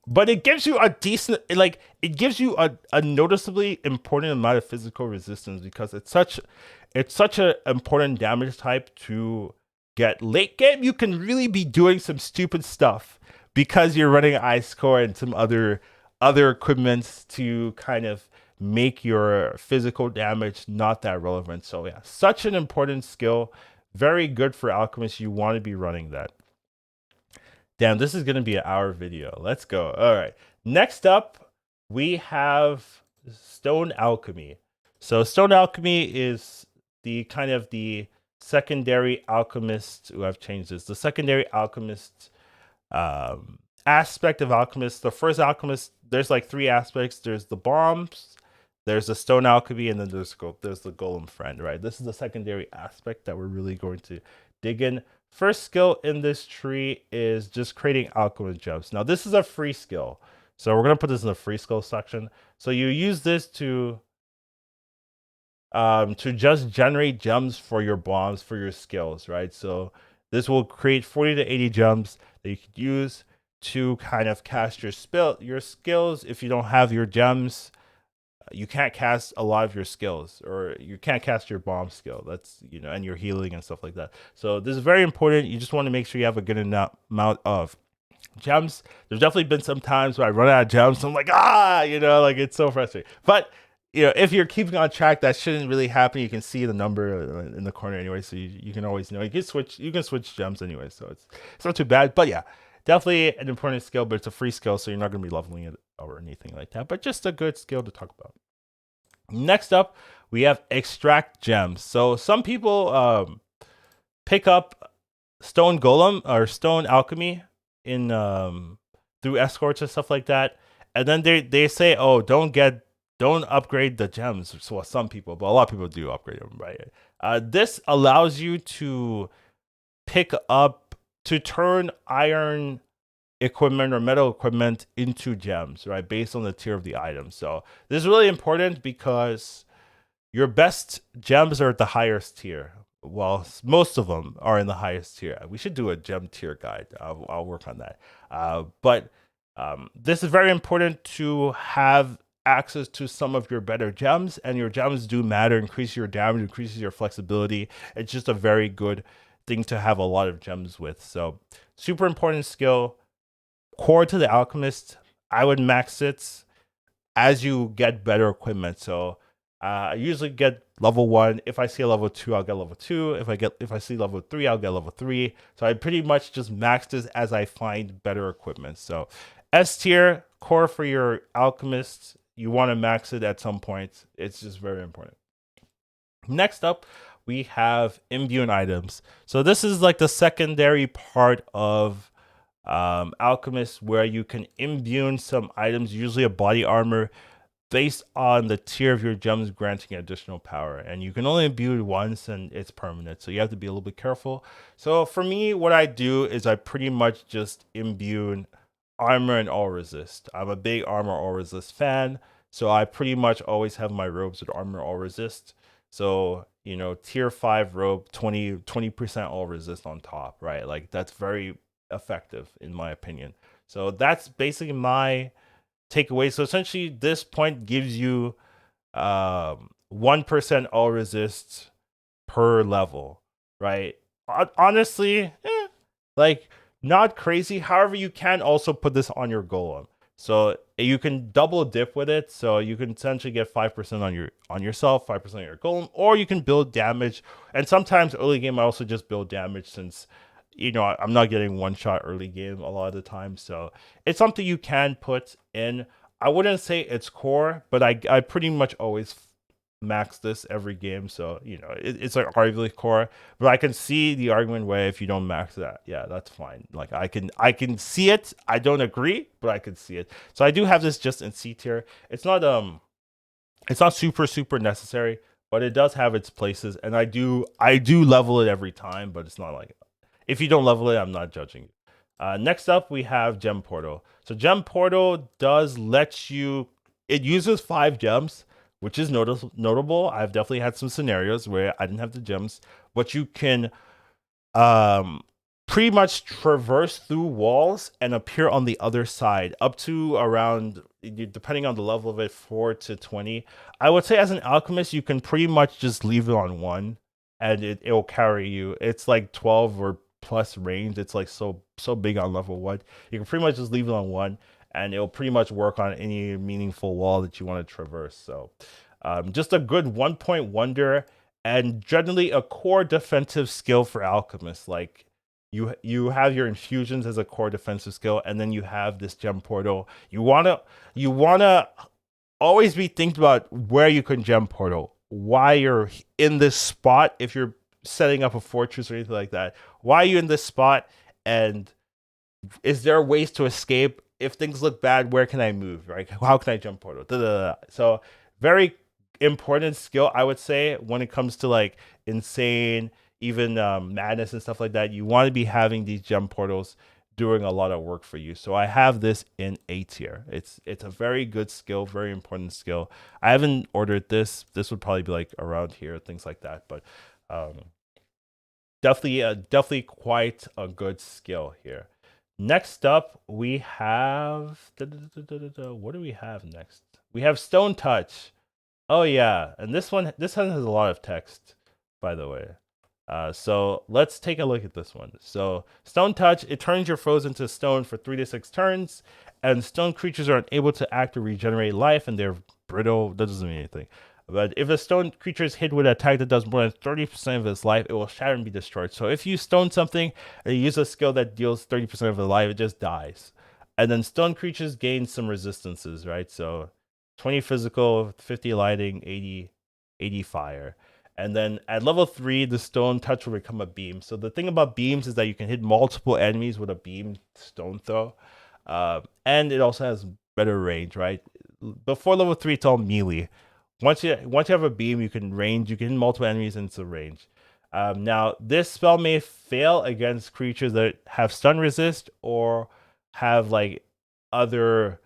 But it gives you a decent, like, it gives you a noticeably important amount of physical resistance because it's such an important damage type to get. Late game, you can really be doing some stupid stuff because you're running Ice Core and some other equipments to kind of make your physical damage not that relevant. So yeah, such an important skill. Very good for Alchemist. You want to be running that. Damn, this is going to be an hour video. Let's go. All right. Next up, we have Stone Alchemy. So Stone Alchemy is the kind of the secondary Alchemist. Ooh, I've changed this. The secondary Alchemist aspect of Alchemist. The first Alchemist, there's like 3 aspects. There's the bombs, there's the Stone Alchemy, and then there's the Golem Friend, right? This is the secondary aspect that we're really going to dig in first skill in this tree is just creating alchemist gems. Now this is a free skill, so we're gonna put this in the free skill section. So you use this to just generate gems for your bombs for your skills, right? So this will create 40 to 80 gems that you could use to kind of cast your skills. If you don't have your gems, you can't cast a lot of your skills, or you can't cast your bomb skill. That's, and your healing and stuff like that. So this is very important. You just want to make sure you have a good amount of gems. There's definitely been some times where I run out of gems. So I'm like, like it's so frustrating. But if you're keeping on track, that shouldn't really happen. You can see the number in the corner anyway, so you can always know. You can switch gems anyway, so it's not too bad. But yeah, definitely an important skill, but it's a free skill, so you're not going to be leveling it or anything like that. But just a good skill to talk about. Next up, we have extract gems. So some people pick up stone golem or stone alchemy in through escorts and stuff like that, and then they say, oh, don't upgrade the gems. So some people, but a lot of people do upgrade them, right? This allows you to turn iron equipment or metal equipment into gems, right? Based on the tier of the item. So this is really important because your best gems are at the highest tier. Well, most of them are in the highest tier. We should do a gem tier guide. I'll work on that. But this is very important to have access to some of your better gems, and your gems do matter. Increase your damage, increases your flexibility. It's just a very good thing to have a lot of gems with. So super important skill. Core to the Alchemist, I would max it as you get better equipment. So I usually get level 1. If I see a level 2, I'll get level 2. If I see level 3, I'll get level 3. So I pretty much just max this as I find better equipment. So S tier core for your Alchemist, you want to max it at some point. It's just very important. Next up, we have imbue items. So this is like the secondary part of Alchemist, where you can imbue some items, usually a body armor, based on the tier of your gems granting additional power. And you can only imbue it once, and it's permanent, so you have to be a little bit careful. So for me, what I do is I pretty much just imbue armor and all resist. I'm a big armor all resist fan, so I pretty much always have my robes with armor all resist. So tier 5 robe, 20% all resist on top, right? Like that's very effective in my opinion. So that's basically my takeaway. So essentially this point gives you 1% all resist per level, right? Honestly, like not crazy. However, you can also put this on your golem, so you can double dip with it. So you can essentially get 5% on yourself, 5% on your golem, or you can build damage. And sometimes early game I also just build damage, since I'm not getting one shot early game a lot of the time. So it's something you can put in. I wouldn't say it's core, but I pretty much always max this every game. So it's like arguably core, but I can see the argument where if you don't max that, yeah, that's fine. Like I can see it. I don't agree, but I can see it. So I do have this just in C tier. It's not super necessary, but it does have its places, and I do level it every time, but it's not like, if you don't level it, I'm not judging you. Next up, we have Gem Portal. So Gem Portal does let you, it uses 5 gems, which is notable. I've definitely had some scenarios where I didn't have the gems, but you can pretty much traverse through walls and appear on the other side, up to around, depending on the level of it, 4 to 20. I would say as an alchemist, you can pretty much just leave it on 1, and it will carry you. It's like 12 or plus range. It's like so big on level 1. You can pretty much just leave it on 1, and it'll pretty much work on any meaningful wall that you want to traverse. So just a good 1-point wonder, and generally a core defensive skill for alchemists. Like you have your infusions as a core defensive skill, and then you have this gem portal. You wanna always be thinking about where you can gem portal, why you're in this spot. If you're setting up a fortress or anything like that, why are you in this spot, and is there ways to escape? If things look bad, where can I move, right? How can I jump portal? So very important skill, I would say, when it comes to like insane even madness and stuff like that, you want to be having these gem portals doing a lot of work for you. So I have this in A tier. It's a very good skill, very important skill. I haven't ordered this. This would probably be like around here, things like that. But definitely quite a good skill here. Next up, we have what do we have next? We have Stone Touch. Oh yeah, and this one has a lot of text, by the way. So let's take a look at this one. So Stone Touch, it turns your foes into stone for 3 to 6 turns, and stone creatures are unable to act or regenerate life, and they're brittle. That doesn't mean anything. But if a stone creature is hit with an attack that does more than 30% of its life, it will shatter and be destroyed. So if you stone something and you use a skill that deals 30% of the life, it just dies. And then stone creatures gain some resistances, right? So 20 physical, 50 lighting, 80 fire. And then at level 3, the stone touch will become a beam. So the thing about beams is that you can hit multiple enemies with a beam stone throw. And it also has better range, right? Before level 3, it's all melee. Once you have a beam, you can hit multiple enemies into range. Now, this spell may fail against creatures that have stun resist or have like other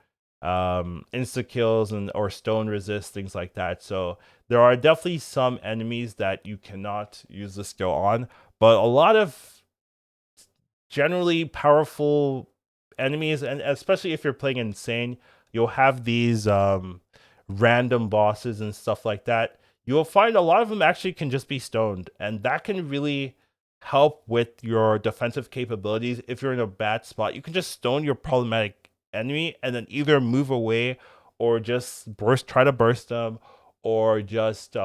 insta kills or stone resist, things like that. So there are definitely some enemies that you cannot use the skill on, but a lot of generally powerful enemies, and especially if you're playing insane, you'll have these random bosses and stuff like that. You'll find a lot of them actually can just be stoned, and that can really help with your defensive capabilities. If you're in a bad spot, you can just stone your problematic enemy and then either move away or just try to burst them, or just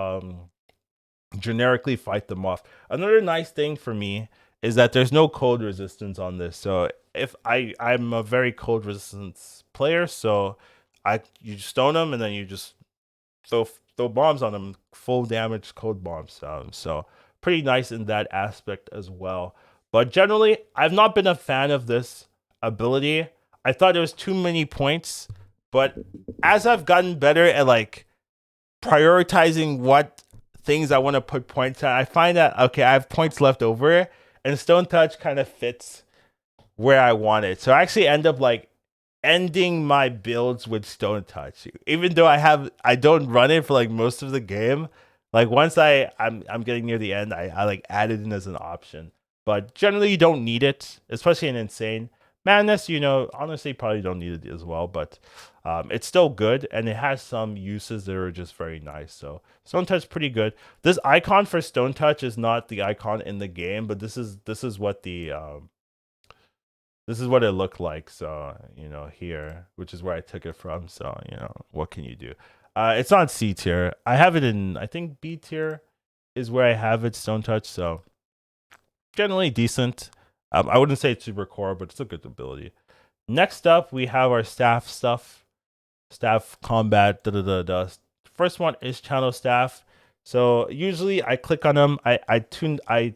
generically fight them off. Another nice thing for me is that there's no cold resistance on this. So if I'm a very cold resistance player, so you stone them and then you just throw bombs on them, full damage cold bombs. So pretty nice in that aspect as well. But generally, I've not been a fan of this ability. I thought there was too many points, but as I've gotten better at like prioritizing what things I want to put points on, I find that okay, I have points left over, and Stone Touch kind of fits where I want it. So I actually end up like ending my builds with Stone Touch, even though I don't run it for like most of the game. Like once I'm getting near the end, I like add it in as an option. But generally, you don't need it, especially in Insane. Madness, honestly, probably don't need it as well, but it's still good, and it has some uses that are just very nice. So Stone Touch is pretty good. This icon for Stone Touch is not the icon in the game, but this is what this is what it looked like. So here, which is where I took it from. So what can you do? It's on C tier. I have it in, I think B tier is where I have it, Stone Touch. So generally decent. I wouldn't say it's super core, but it's a good ability. Next up, we have our staff stuff. Staff combat. First one is channel staff. So usually I click on them. I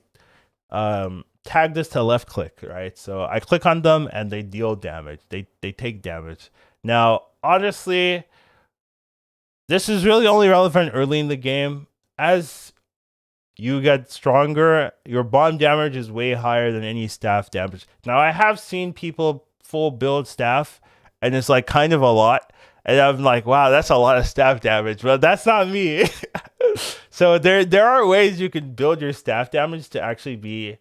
tag this to left click, right? So I click on them and they deal damage. They take damage. Now, honestly, this is really only relevant early in the game. As you get stronger, your bomb damage is way higher than any staff damage. Now, I have seen people full build staff, and it's like kind of a lot. And I'm like, wow, that's a lot of staff damage. But that's not me. So there are ways you can build your staff damage to actually be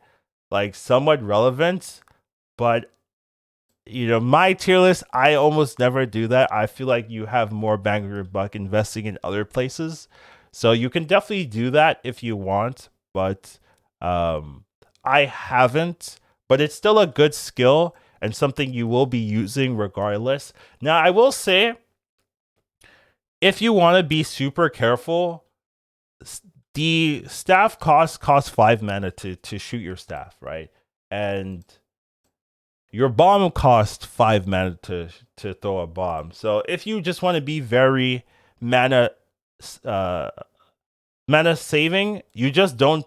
like somewhat relevant. But my tier list, I almost never do that. I feel like you have more bang for your buck investing in other places. So you can definitely do that if you want, but I haven't. But it's still a good skill and something you will be using regardless. Now, I will say, if you want to be super careful, the staff costs 5 mana to shoot your staff, right? And your bomb costs 5 mana to throw a bomb. So if you just want to be very mana saving, you just don't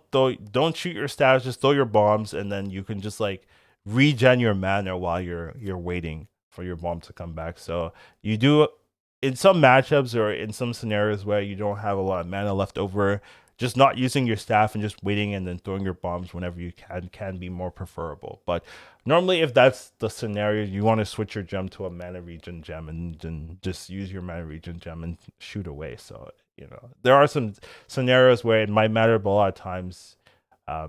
shoot your staffs, just throw your bombs, and then you can just like regen your mana while you're waiting for your bomb to come back. So you do in some matchups or in some scenarios where you don't have a lot of mana left over, just not using your staff and just waiting and then throwing your bombs whenever you can be more preferable. But normally, if that's the scenario, you want to switch your gem to a mana regen gem and just use your mana regen gem and shoot away. So, there are some scenarios where it might matter, but a lot of times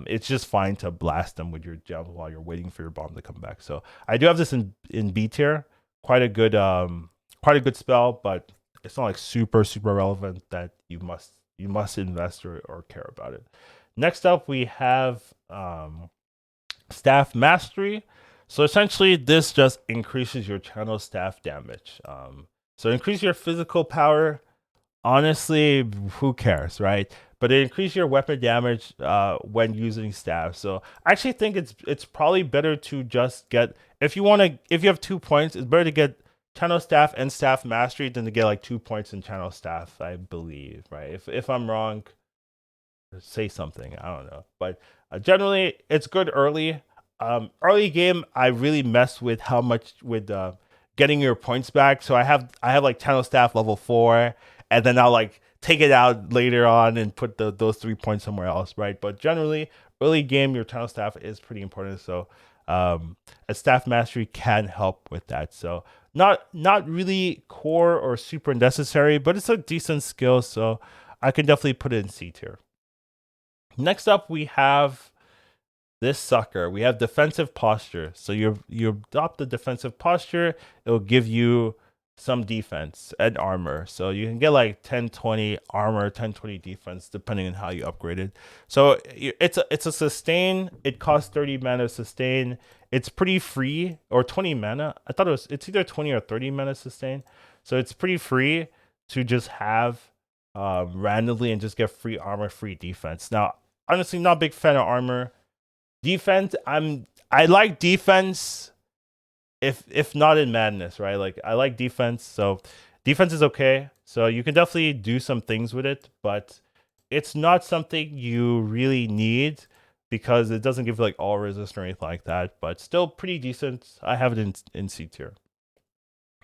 it's just fine to blast them with your gem while you're waiting for your bomb to come back. So I do have this in B tier, quite a good spell, but it's not like super relevant that you must invest or care about it. Next up, we have Staff Mastery. So essentially, this just increases your channel staff damage. So increase your physical power. Honestly, who cares, right? But it increases your weapon damage when using staff. So I actually think it's probably better to just get, if you have 2 points, it's better to get channel staff and staff mastery than to get like 2 points in channel staff, I believe, right? If I'm wrong, say something. I don't know, but generally it's good early. Early game, I really mess with how much with getting your points back. So I have like channel staff level 4, and then I'll like take it out later on and put those 3 points somewhere else, right? But generally, early game, your channel staff is pretty important. So a staff mastery can help with that. So not really core or super necessary, but it's a decent skill. So I can definitely put it in C tier. Next up, we have this sucker. We have defensive posture. So you adopt the defensive posture, it'll give you some defense and armor. So you can get like 10-20 armor, 10-20 defense, depending on how you upgrade it. So it's a sustain. It costs 30 mana sustain. It's pretty free, or 20 mana. I thought it's either 20 or 30 mana sustain. So it's pretty free to just have randomly and just get free armor, free defense. Now, honestly, not a big fan of armor. Defense, I like defense if not in madness, right? Like I like defense, so defense is okay. So you can definitely do some things with it, but it's not something you really need because it doesn't give like all resist or anything like that, but still pretty decent. I have it in C tier.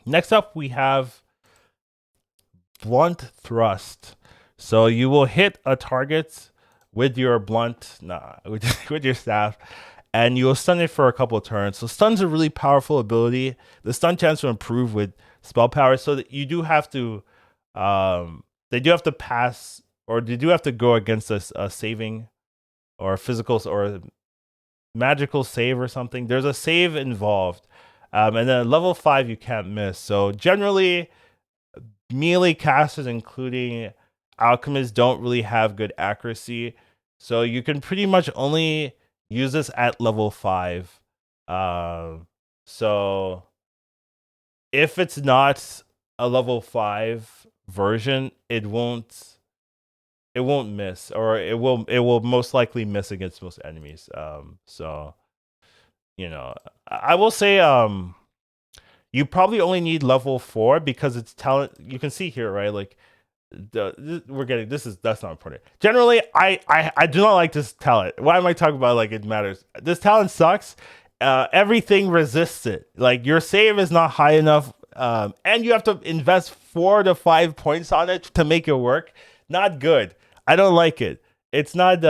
Next up, we have Blunt Thrust. So you will hit a target with your with your staff, and you'll stun it for a couple of turns. So stun's a really powerful ability. The stun chance will improve with spell power, so that you do have to, they do have to pass, or they do have to go against a saving, or physical, or magical save or something. There's a save involved, and then level 5 you can't miss. So generally, melee casters, including Alchemists, don't really have good accuracy. So you can pretty much only use this at level 5. So if it's not a level 5 version, it won't miss, or it will most likely miss against most enemies. So I will say you probably only need level 4 because it's talent. You can see here, right? Like that's not important. Generally, I do not like this talent. Why am I talking about like it matters? This talent sucks. Everything resists it. Like your save is not high enough, and you have to invest 4 to 5 points on it to make it work. Not good. I don't like it. It's not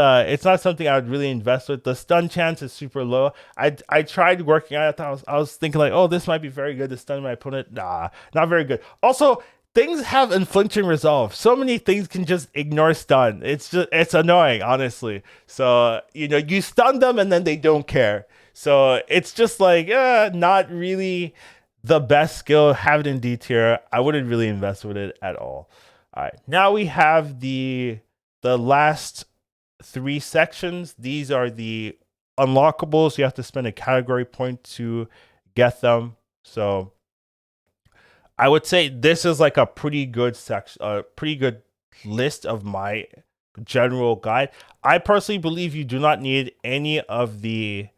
something I would really invest with. The stun chance is super low. I tried working on it. I was thinking like, oh, this might be very good to stun my opponent. Nah, not very good. Also, things have unflinching resolve. So many things can just ignore stun. It's annoying, honestly. So you stun them and then they don't care. So it's just like not really the best skill. Have it in D tier. I wouldn't really invest with it at all. All right, now we have the last 3 sections. These are the unlockables. You have to spend a category point to get them. So I would say this is like a pretty good section, a pretty good list of my general guide. I personally believe you do not need any of the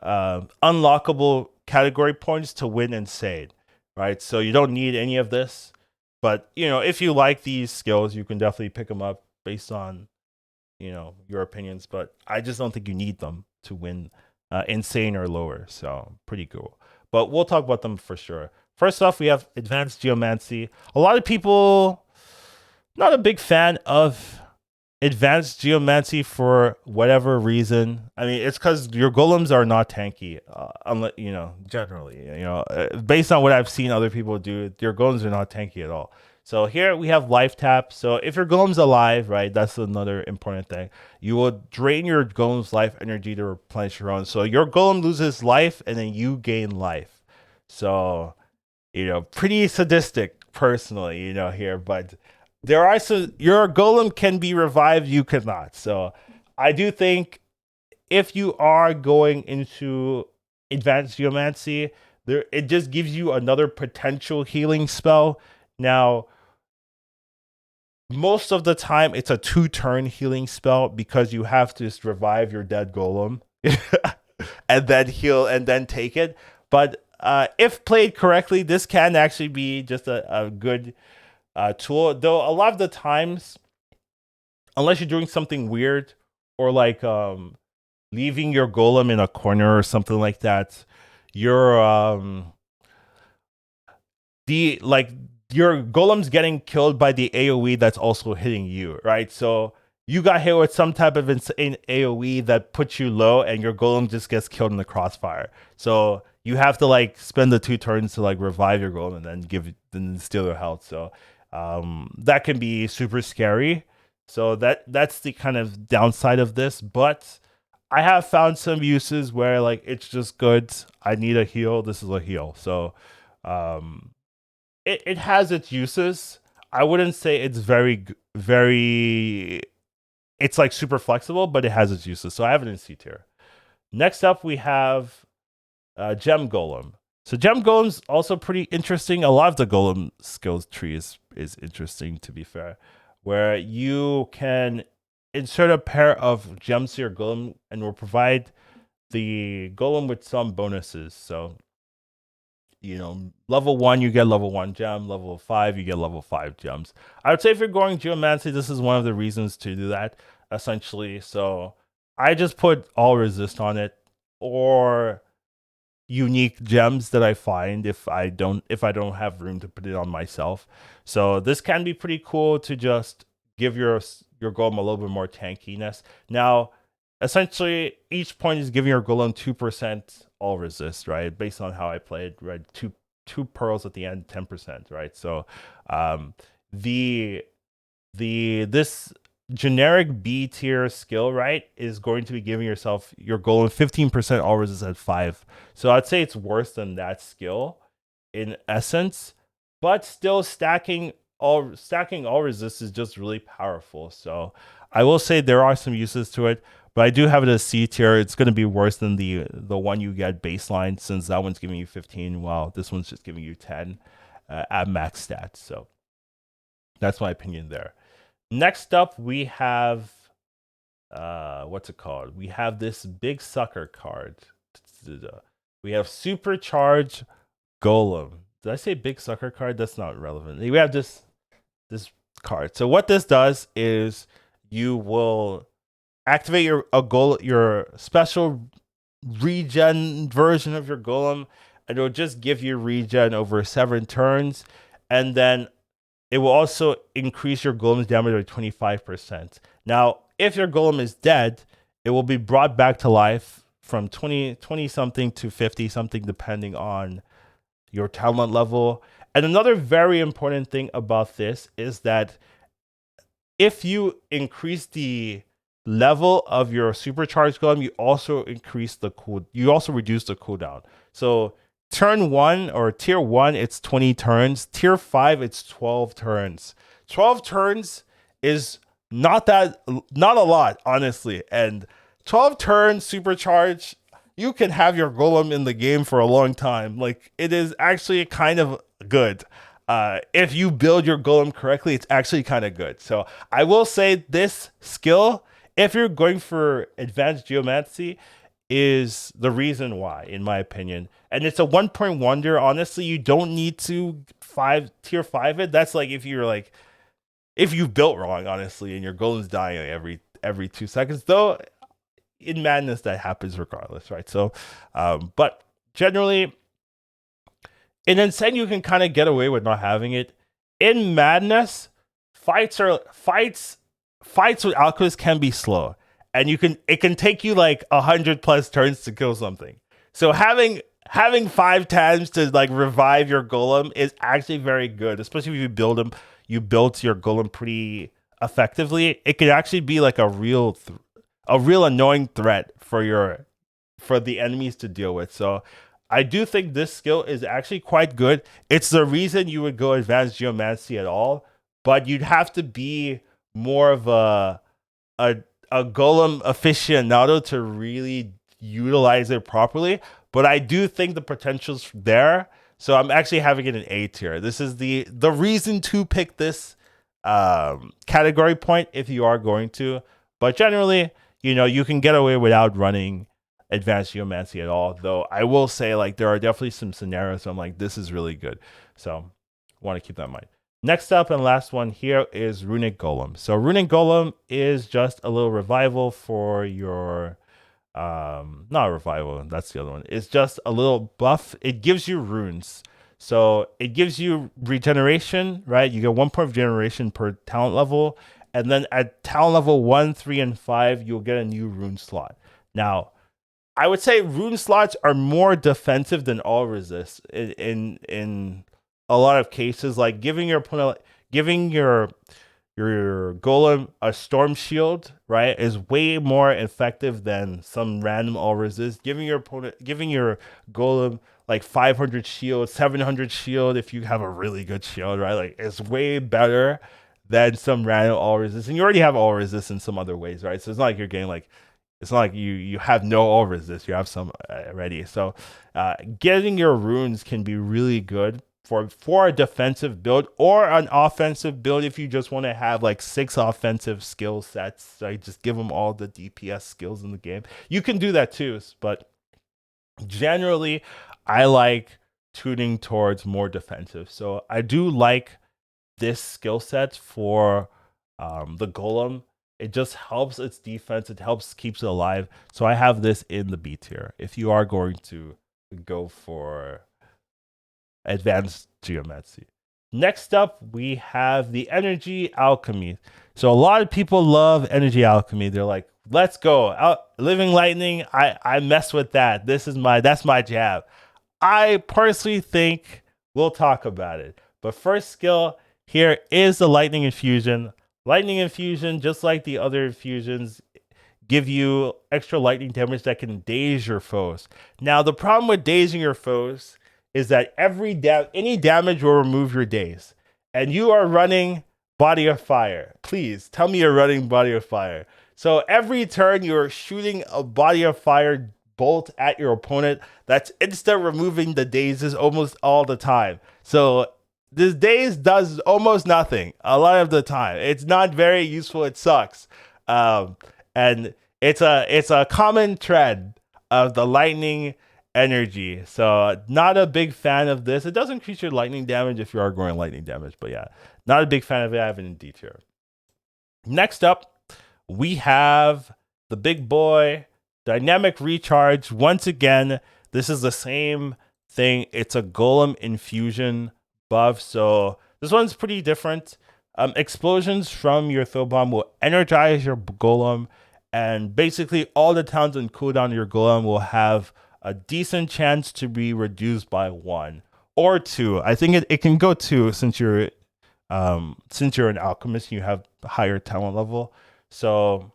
unlockable category points to win Insane, right? So you don't need any of this. But if you like these skills, you can definitely pick them up based on your opinions. But I just don't think you need them to win Insane or lower. So pretty cool. But we'll talk about them for sure. First off, we have Advanced Geomancy. A lot of people not a big fan of advanced geomancy for whatever reason. I mean, it's because your golems are not tanky, unless generally, based on what I've seen other people do, your golems are not tanky at all. So here we have life tap. So if your golem's alive, right, that's another important thing. You will drain your golem's life energy to replenish your own. So your golem loses life, and then you gain life. So pretty sadistic, personally, here, but there are some. Your golem can be revived, you cannot. So I do think if you are going into advanced geomancy, it just gives you another potential healing spell. Now, most of the time, it's a 2-turn healing spell because you have to just revive your dead golem and then heal and then take it. But if played correctly, this can actually be just a good tool. Though a lot of the times, unless you're doing something weird or like leaving your golem in a corner or something like that, your your golem's getting killed by the AoE that's also hitting you, right? So you got hit with some type of insane AoE that puts you low, and your golem just gets killed in the crossfire. So you have to like spend the 2 turns to like revive your golem and then steal their health. So that can be super scary. So that's the kind of downside of this. But I have found some uses where like it's just good. I need a heal. This is a heal. So it has its uses. I wouldn't say it's very it's like super flexible, but it has its uses. So I have it in C tier. Next up, we have Gem Golem. So Gem Golem's also pretty interesting. A lot of the Golem skills tree is interesting, to be fair, where you can insert a pair of gems to your Golem and will provide the Golem with some bonuses. So level 1, you get level 1 gem. Level 5, you get level 5 gems. I would say if you're going geomancy, this is one of the reasons to do that, essentially. So I just put all resist on it, or unique gems that I find if I don't have room to put it on myself. So this can be pretty cool to just give your golem a little bit more tankiness. Now, essentially, each point is giving your golem 2% all resist, right? Based on how I played, right? Two pearls at the end, 10%, right? So this generic B tier skill, right, is going to be giving your golem 15% all resist at 5. So I'd say it's worse than that skill in essence, but still stacking all resist is just really powerful. So I will say there are some uses to it, but I do have it as C tier. It's going to be worse than the one you get baseline, since that one's giving you 15, while this one's just giving you 10 at max stats. So that's my opinion there. Next up, we have what's it called? We have this big sucker card. We have Supercharge Golem. Did I say big sucker card? That's not relevant. We have this card. So what this does is you will activate your special regen version of your golem, and it'll just give you regen over 7 turns, and then it will also increase your golem's damage by 25%. Now, if your golem is dead, it will be brought back to life from 20 something to 50 something, depending on your talent level. And another very important thing about this is that if you increase the level of your supercharged golem, you also reduce the cooldown. So turn 1 or tier 1, it's 20 turns. Tier 5, it's 12 turns. 12 turns is not a lot, honestly. And 12 turns supercharge, you can have your golem in the game for a long time. Like, it is actually kind of good. If you build your golem correctly, it's actually kind of good. So I will say this skill, if you're going for advanced geomancy, is the reason why, in my opinion. And it's a 1-point wonder. Honestly, you don't need to tier 5 it. That's like if you built wrong, honestly, and your golem's dying every 2 seconds. Though in Madness that happens regardless, right? So but generally in Insane you can kind of get away with not having it. In Madness, fights fights with Alchemist can be slow, and it can take you like 100+ turns to kill something. So having 5 times to like revive your golem is actually very good, especially if you built your golem pretty effectively. It could actually be like a real annoying threat for the enemies to deal with. So I do think this skill is actually quite good. It's the reason you would go advanced geomancy at all, but you'd have to be more of a a golem aficionado to really utilize it properly. But I do think the potential's there. So I'm actually having it in A tier. This is the reason to pick this category point if you are going to. But generally, you can get away without running advanced geomancy at all. Though I will say, like, there are definitely some scenarios I'm like, this is really good. So want to keep that in mind. Next up and last one here is Runic Golem. So Runic Golem is just a little revival for your not a revival, that's the other one. It's just a little buff. It gives you runes. So it gives you regeneration, right? You get 1 point of regeneration per talent level. And then at talent level 1, 3, and 5, you'll get a new rune slot. Now, I would say rune slots are more defensive than all resist in a lot of cases. Like giving your opponent, giving your golem a storm shield, right, is way more effective than some random all resist. Giving your golem like 500 shield, 700 shield if you have a really good shield, right, like it's way better than some random all resist. And you already have all resist in some other ways, right? So it's not like you're getting like, it's not like you have no all resist. You have some already. So getting your runes can be really good for a defensive build or an offensive build if you just want to have like 6 offensive skill sets. Like just give them all the DPS skills in the game. You can do that too, but generally I like tuning towards more defensive. So I do like this skill set for the golem. It just helps its defense. It helps keeps it alive. So I have this in the B tier. If you are going to go for advanced geomancy. Next up, we have the energy alchemy. So a lot of people love energy alchemy. They're like, let's go. Living lightning, I mess with that. That's my jab. I personally think we'll talk about it. But first skill here is the lightning infusion. Lightning infusion, just like the other infusions, give you extra lightning damage that can daze your foes. Now, the problem with dazing your foes is that any damage will remove your daze. And you are running Body of Fire. Please, tell me you're running Body of Fire. So every turn, you're shooting a Body of Fire bolt at your opponent. That's instant removing the dazes almost all the time. So this daze does almost nothing a lot of the time. It's not very useful. It sucks. And it's a common trend of the lightning energy. So not a big fan of this. It does increase your lightning damage if you are going lightning damage. But yeah, not a big fan of it. I have it in D tier. Next up, we have the big boy, Dynamic Recharge. Once again, this is the same thing. It's a golem infusion buff. So this one's pretty different. Explosions from your throw bomb will energize your golem, and basically all the talents and cooldown of your golem will have a decent chance to be reduced by 1 or 2. I think it can go 2 since you're an alchemist and you have a higher talent level. So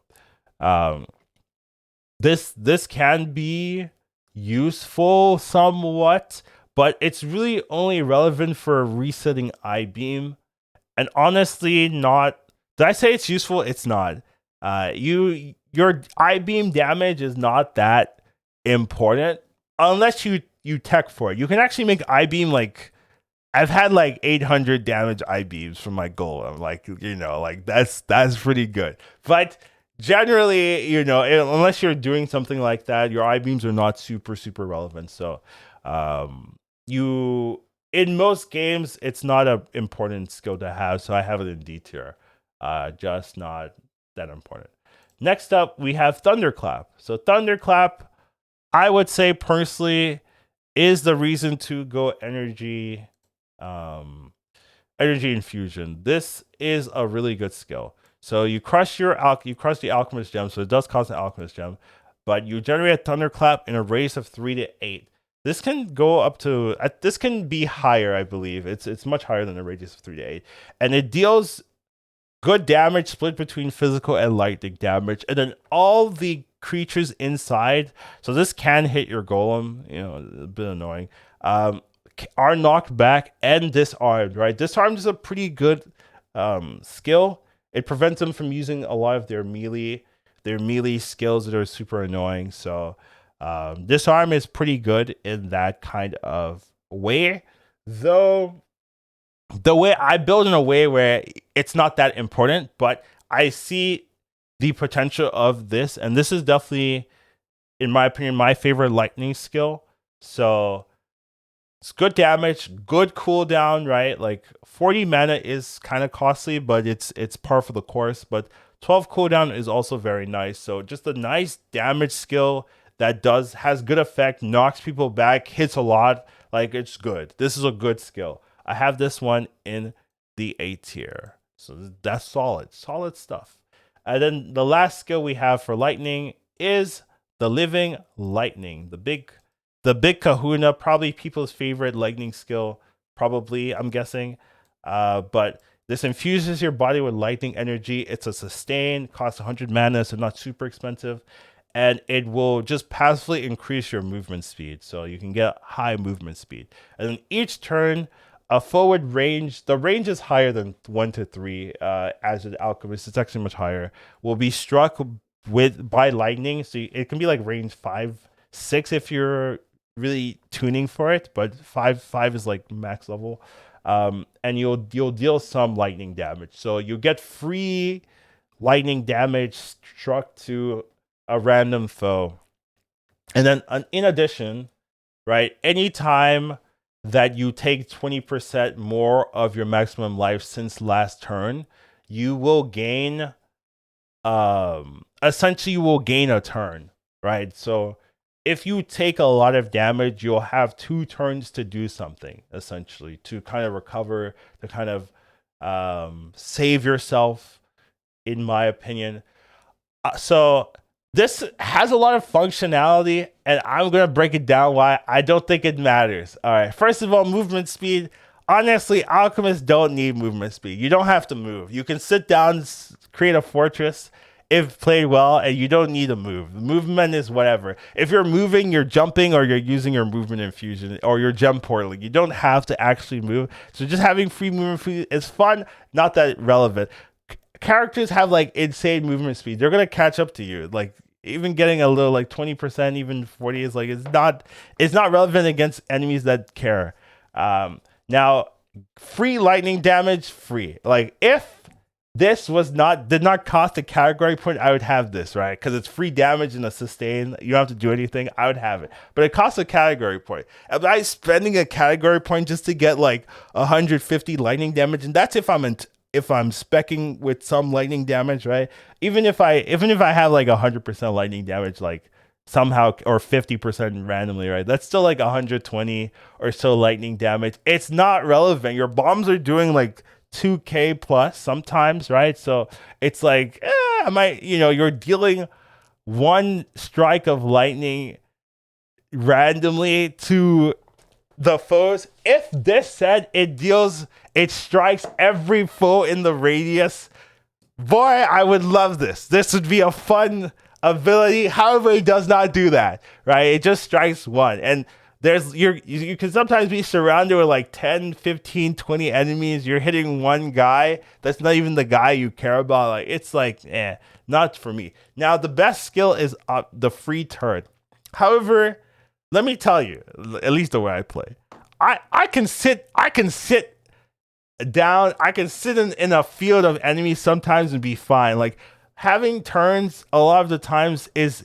this can be useful somewhat, but it's really only relevant for resetting I-beam. And honestly, not. Did I say it's useful? It's not. Your I-beam damage is not that important unless you tech for it. You can actually make I-beam like, I've had like 800 damage I-beams from my golem. Like, like that's pretty good. But generally, unless you're doing something like that, your I-beams are not super relevant. So in most games, it's not an important skill to have. So I have it in D tier. Just not that important. Next up, we have Thunderclap. So Thunderclap, I would say personally, is the reason to go energy infusion. This is a really good skill. So you crush the Alchemist gem, so it does cost an Alchemist gem, but you generate a Thunderclap in a radius of 3 to 8. This can go up to this can be higher, I believe. It's much higher than a radius of 3 to 8, and it deals good damage split between physical and lightning damage, and then all the creatures inside. So this can hit your golem, a bit annoying. Are knocked back and disarmed. Right, disarmed is a pretty good skill. It prevents them from using a lot of their melee skills that are super annoying. So disarm is pretty good in that kind of way, though the way I build in a way where it's not that important, but I see the potential of this, and this is definitely, in my opinion, my favorite lightning skill. So it's good damage, good cooldown, right? Like 40 mana is kind of costly, but it's par for the course. But 12 cooldown is also very nice. So just a nice damage skill that has good effect, knocks people back, hits a lot. Like, it's good. This is a good skill. I have this one in the A tier. So that's solid stuff. And then the last skill we have for lightning is the Living Lightning, the big kahuna, probably people's favorite lightning skill, probably, I'm guessing. But this infuses your body with lightning energy. It's a sustain, costs 100 mana, so not super expensive. And it will just passively increase your movement speed, so you can get high movement speed. And then each turn, a forward range, the range is higher than 1 to 3, as an Alchemist, it's actually much higher, will be struck by lightning. So it can be like range 5, 6 if you're really tuning for it, but 5 is like max level. And you'll deal some lightning damage. So you get free lightning damage struck to a random foe. And then in addition, right, anytime that you take 20% more of your maximum life since last turn, you will gain essentially you will gain a turn, right? So if you take a lot of damage, you'll have 2 turns to do something, essentially, to kind of recover, to kind of save yourself, in my opinion. So this has a lot of functionality, and I'm going to break it down why I don't think it matters. All right, first of all, movement speed. Honestly, alchemists don't need movement speed. You don't have to move. You can sit down, create a fortress, if played well, and you don't need to move. Movement is whatever. If you're moving, you're jumping, or you're using your movement infusion, or you're gem portaling. You don't have to actually move. So just having free movement is fun, not that relevant. Characters have like insane movement speed. They're gonna catch up to you. Like, even getting a little, like 20%, even 40 is like, it's not relevant against enemies that care. Now, free lightning damage, free. Like, if this did not cost a category point, I would have this, right? Because it's free damage and a sustain. You don't have to do anything. I would have it. But it costs a category point. Am I spending a category point just to get like 150 lightning damage? And that's if I'm specking with some lightning damage, right? Even if I have like 100% lightning damage, like somehow, or 50% randomly, right? That's still like 120 or so lightning damage. It's not relevant. Your bombs are doing like 2k plus sometimes, right? So it's like, you're dealing 1 strike of lightning randomly to the foes. If this said it strikes every foe in the radius, boy, I would love this. This would be a fun ability. However, it does not do that, right? It just strikes 1. And you can sometimes be surrounded with like 10, 15, 20 enemies. You're hitting 1 guy. That's not even the guy you care about. Like, it's like, not for me. Now, the best skill is the free turn. However, let me tell you, at least the way I play, I can sit down. I can sit in a field of enemies sometimes and be fine. Like, having turns a lot of the times is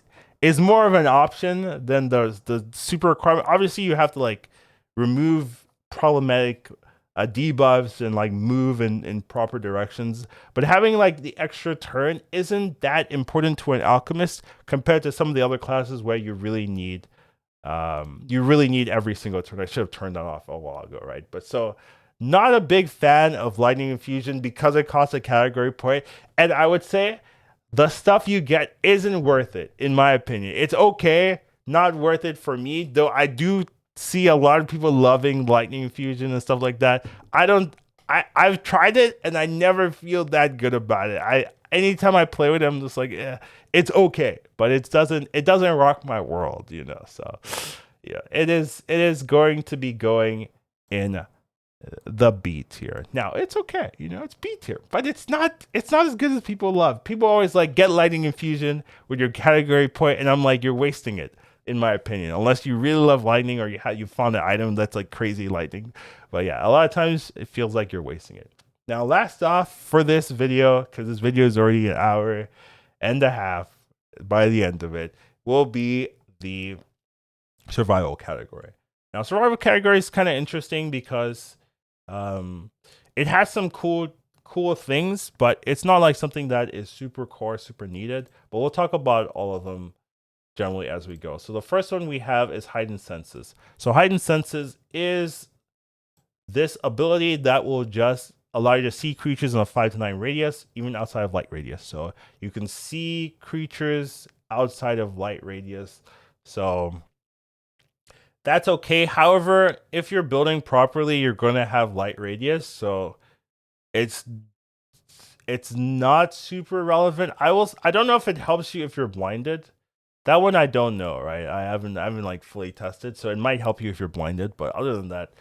more of an option than the super requirement. Obviously, you have to like remove problematic debuffs and like move in proper directions. But having like the extra turn isn't that important to an alchemist compared to some of the other classes where you really need every single turn. I should have turned that off a while ago, right? But so Not a big fan of Lightning Infusion because it costs a category point. And I would say the stuff you get isn't worth it, in my opinion. It's okay, not worth it for me, though I do see a lot of people loving Lightning Infusion and stuff like that. I don't I've tried it and I never feel that good about it. I anytime I play with it, I'm just like, yeah, it's okay, but it doesn't rock my world, you know. So yeah, it is going to be going in the B tier. Now it's okay, you know, it's B tier, but it's not as good as people love. People always like get Lightning Infusion with your category point, and I'm like, you're wasting it, in my opinion, unless you really love lightning or you found an item that's like crazy lightning. But yeah, a lot of times it feels like you're wasting it. Now, last off for this video, because this video is already an hour and a half by the end of it, will be the survival category. Now, survival category is kind of interesting because it has some cool things, but it's not like something that is super core, super needed. But we'll talk about all of them generally as we go. So the first one we have is Heightened Senses. So Heightened Senses is this ability that will just allow you to see creatures in a 5 to 9 radius, even outside of light radius. So you can see creatures outside of light radius. So that's okay. However, if you're building properly, you're going to have light radius. So it's not super relevant. I don't know if it helps you if you're blinded. That one I don't know, right? I haven't like fully tested, so it might help you if you're blinded. But other than that,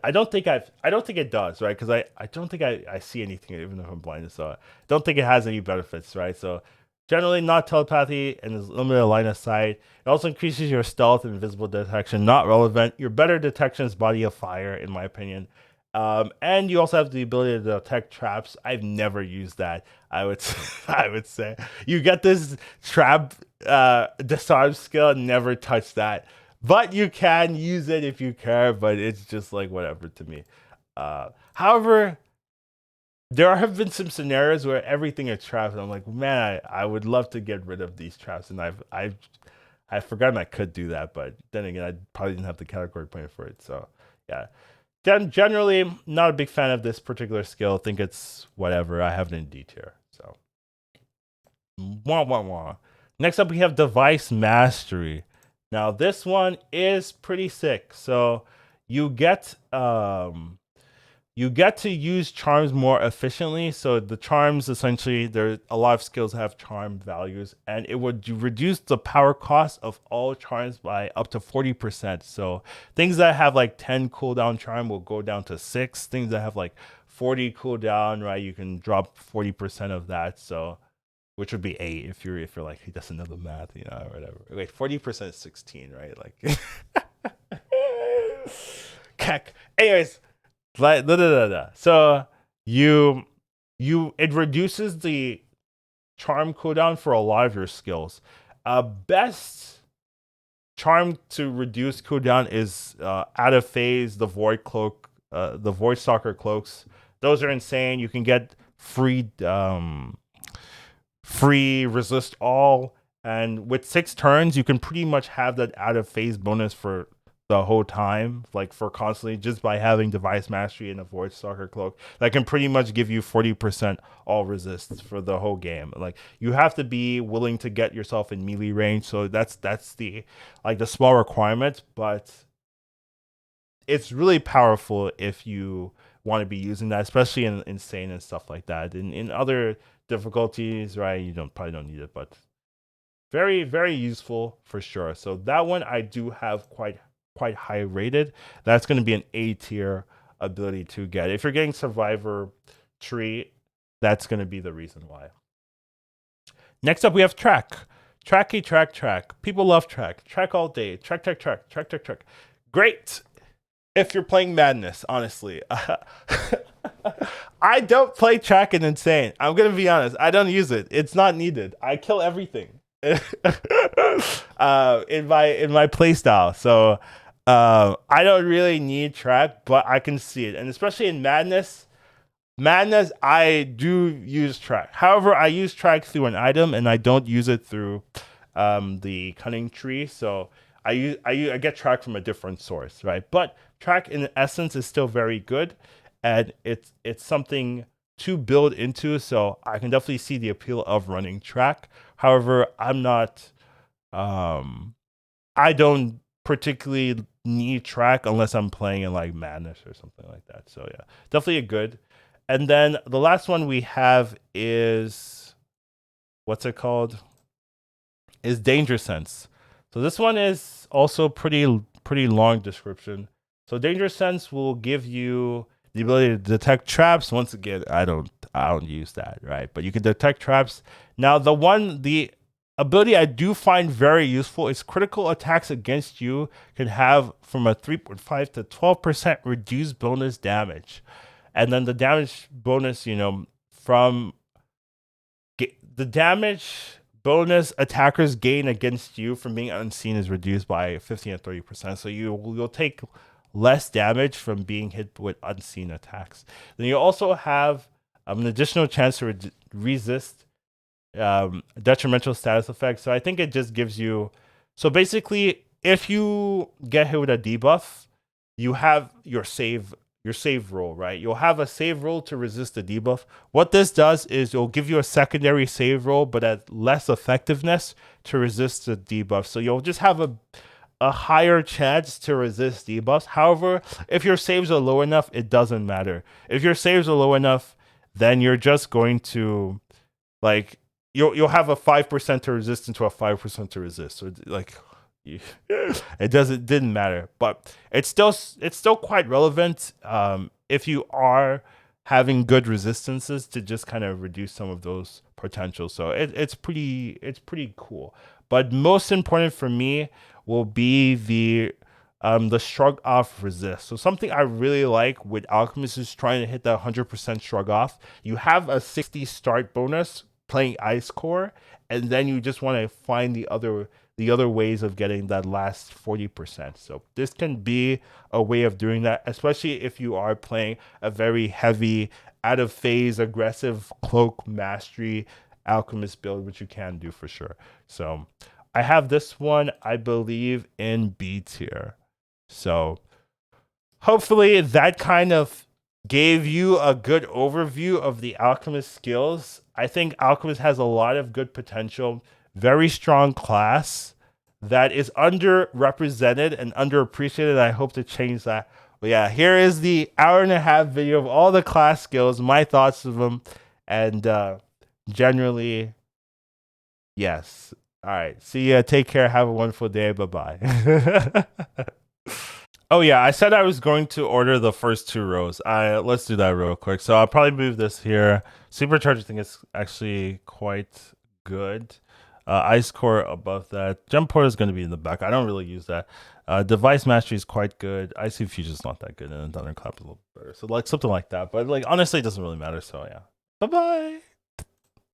I don't think it does, right? Because I don't think I see anything even if I'm blinded, so I don't think it has any benefits, right? So generally not telepathy and is limited line of sight. It also increases your stealth and invisible detection. Not relevant. Your better detection is body of fire, in my opinion. And you also have the ability to detect traps. I've never used that. I would I would say you get this trap disarm skill. Never touch that, but you can use it if you care. But it's just like whatever to me. However, there have been some scenarios where everything is traps, and I'm like, man, I would love to get rid of these traps, and I've forgotten I could do that, but then again, I probably didn't have the category point for it. So yeah. Generally, not a big fan of this particular skill. Think it's whatever. I have it in D tier. So, wah, wah, wah. Next up, we have Device Mastery. Now, this one is pretty sick. So, you get to use charms more efficiently. So the charms, essentially, there a lot of skills have charm values, and it would reduce the power cost of all charms by up to 40%. So things that have like 10 cooldown charm will go down to 6. Things that have like 40 cooldown, right, you can drop 40% of that. So which would be 8 if you're like, he doesn't know the math, you know, or whatever. Wait, 40% is 16, right? Like Keck. Anyways, like so it reduces the charm cooldown for a lot of your skills. Best charm to reduce cooldown is out of phase, the void cloak, the void stalker cloaks. Those are insane. You can get free resist all, and with 6 turns you can pretty much have that out of phase bonus for the whole time, like for constantly, just by having Device Mastery and a Void Stalker Cloak. That can pretty much give you 40% all resists for the whole game. Like, you have to be willing to get yourself in melee range, so that's the small requirement, but it's really powerful if you want to be using that, especially in insane and stuff like that. In other difficulties, right, you probably don't need it, but very, very useful for sure. So that one I do have quite high rated. That's going to be an A tier ability to get. If you're getting Survivor Tree, that's going to be the reason why. Next up, we have Track. Track. People love Track. Track all day. Track. Great if you're playing Madness, honestly. I don't play Track in Insane. I'm going to be honest. I don't use it. It's not needed. I kill everything in my playstyle. So I don't really need Track, but I can see it. And especially in Madness, I do use Track. However, I use Track through an item, and I don't use it through the Cunning tree. So I get Track from a different source, right? But Track in essence is still very good. and it's something to build into. So I can definitely see the appeal of running track. However, I'm not. I don't particularly need track unless I'm playing in like Madness or something like that. So yeah, definitely a good. And then the last one we have is what's it called? Is Danger Sense. So this one is also pretty long description. So Danger Sense will give you the ability to detect traps. Once again, I don't use that, right? But you can detect traps. Now the ability I do find very useful is critical attacks against you can have from a 3.5 to 12% reduced bonus damage. And then the damage bonus, from the damage bonus attackers gain against you from being unseen is reduced by 15 to 30%. So you'll take less damage from being hit with unseen attacks. Then you also have an additional chance to resist detrimental status effects. So I think it just gives you. So basically, if you get hit with a debuff, you have your save roll, right? You'll have a save roll to resist the debuff. What this does is it'll give you a secondary save roll, but at less effectiveness to resist the debuff. So you'll just have a higher chance to resist debuffs. However, if your saves are low enough, it doesn't matter. If your saves are low enough, then you're just going to like you'll have a 5% to resist into a 5% to resist. So like it didn't matter, but it's still quite relevant if you are having good resistances to just kind of reduce some of those potentials. So it's pretty cool. But most important for me will be the shrug off resist. So something I really like with Alchemist is trying to hit that 100% shrug off. You have a 60 start bonus playing Ice Core, and then you just want to find the other ways of getting that last 40%. So this can be a way of doing that, especially if you are playing a very heavy, out of phase, aggressive cloak mastery Alchemist build, which you can do for sure. So I have this one, I believe, in B tier. So hopefully that kind of gave you a good overview of the Alchemist skills. I think Alchemist has a lot of good potential, very strong class that is underrepresented and underappreciated. I hope to change that. But yeah, here is the hour-and-a-half video of all the class skills, my thoughts of them, and generally, yes. All right. See ya. Take care. Have a wonderful day. Bye-bye. Oh yeah, I said I was going to order the first two rows. Let's do that real quick. So I'll probably move this here. Supercharger thing is actually quite good. Ice Core above that. Gem Portal is going to be in the back. I don't really use that. Device Mastery is quite good. Icy Fusion is not that good, and Thunderclap is a little better. So like something like that. But like honestly, it doesn't really matter. So yeah. Bye bye.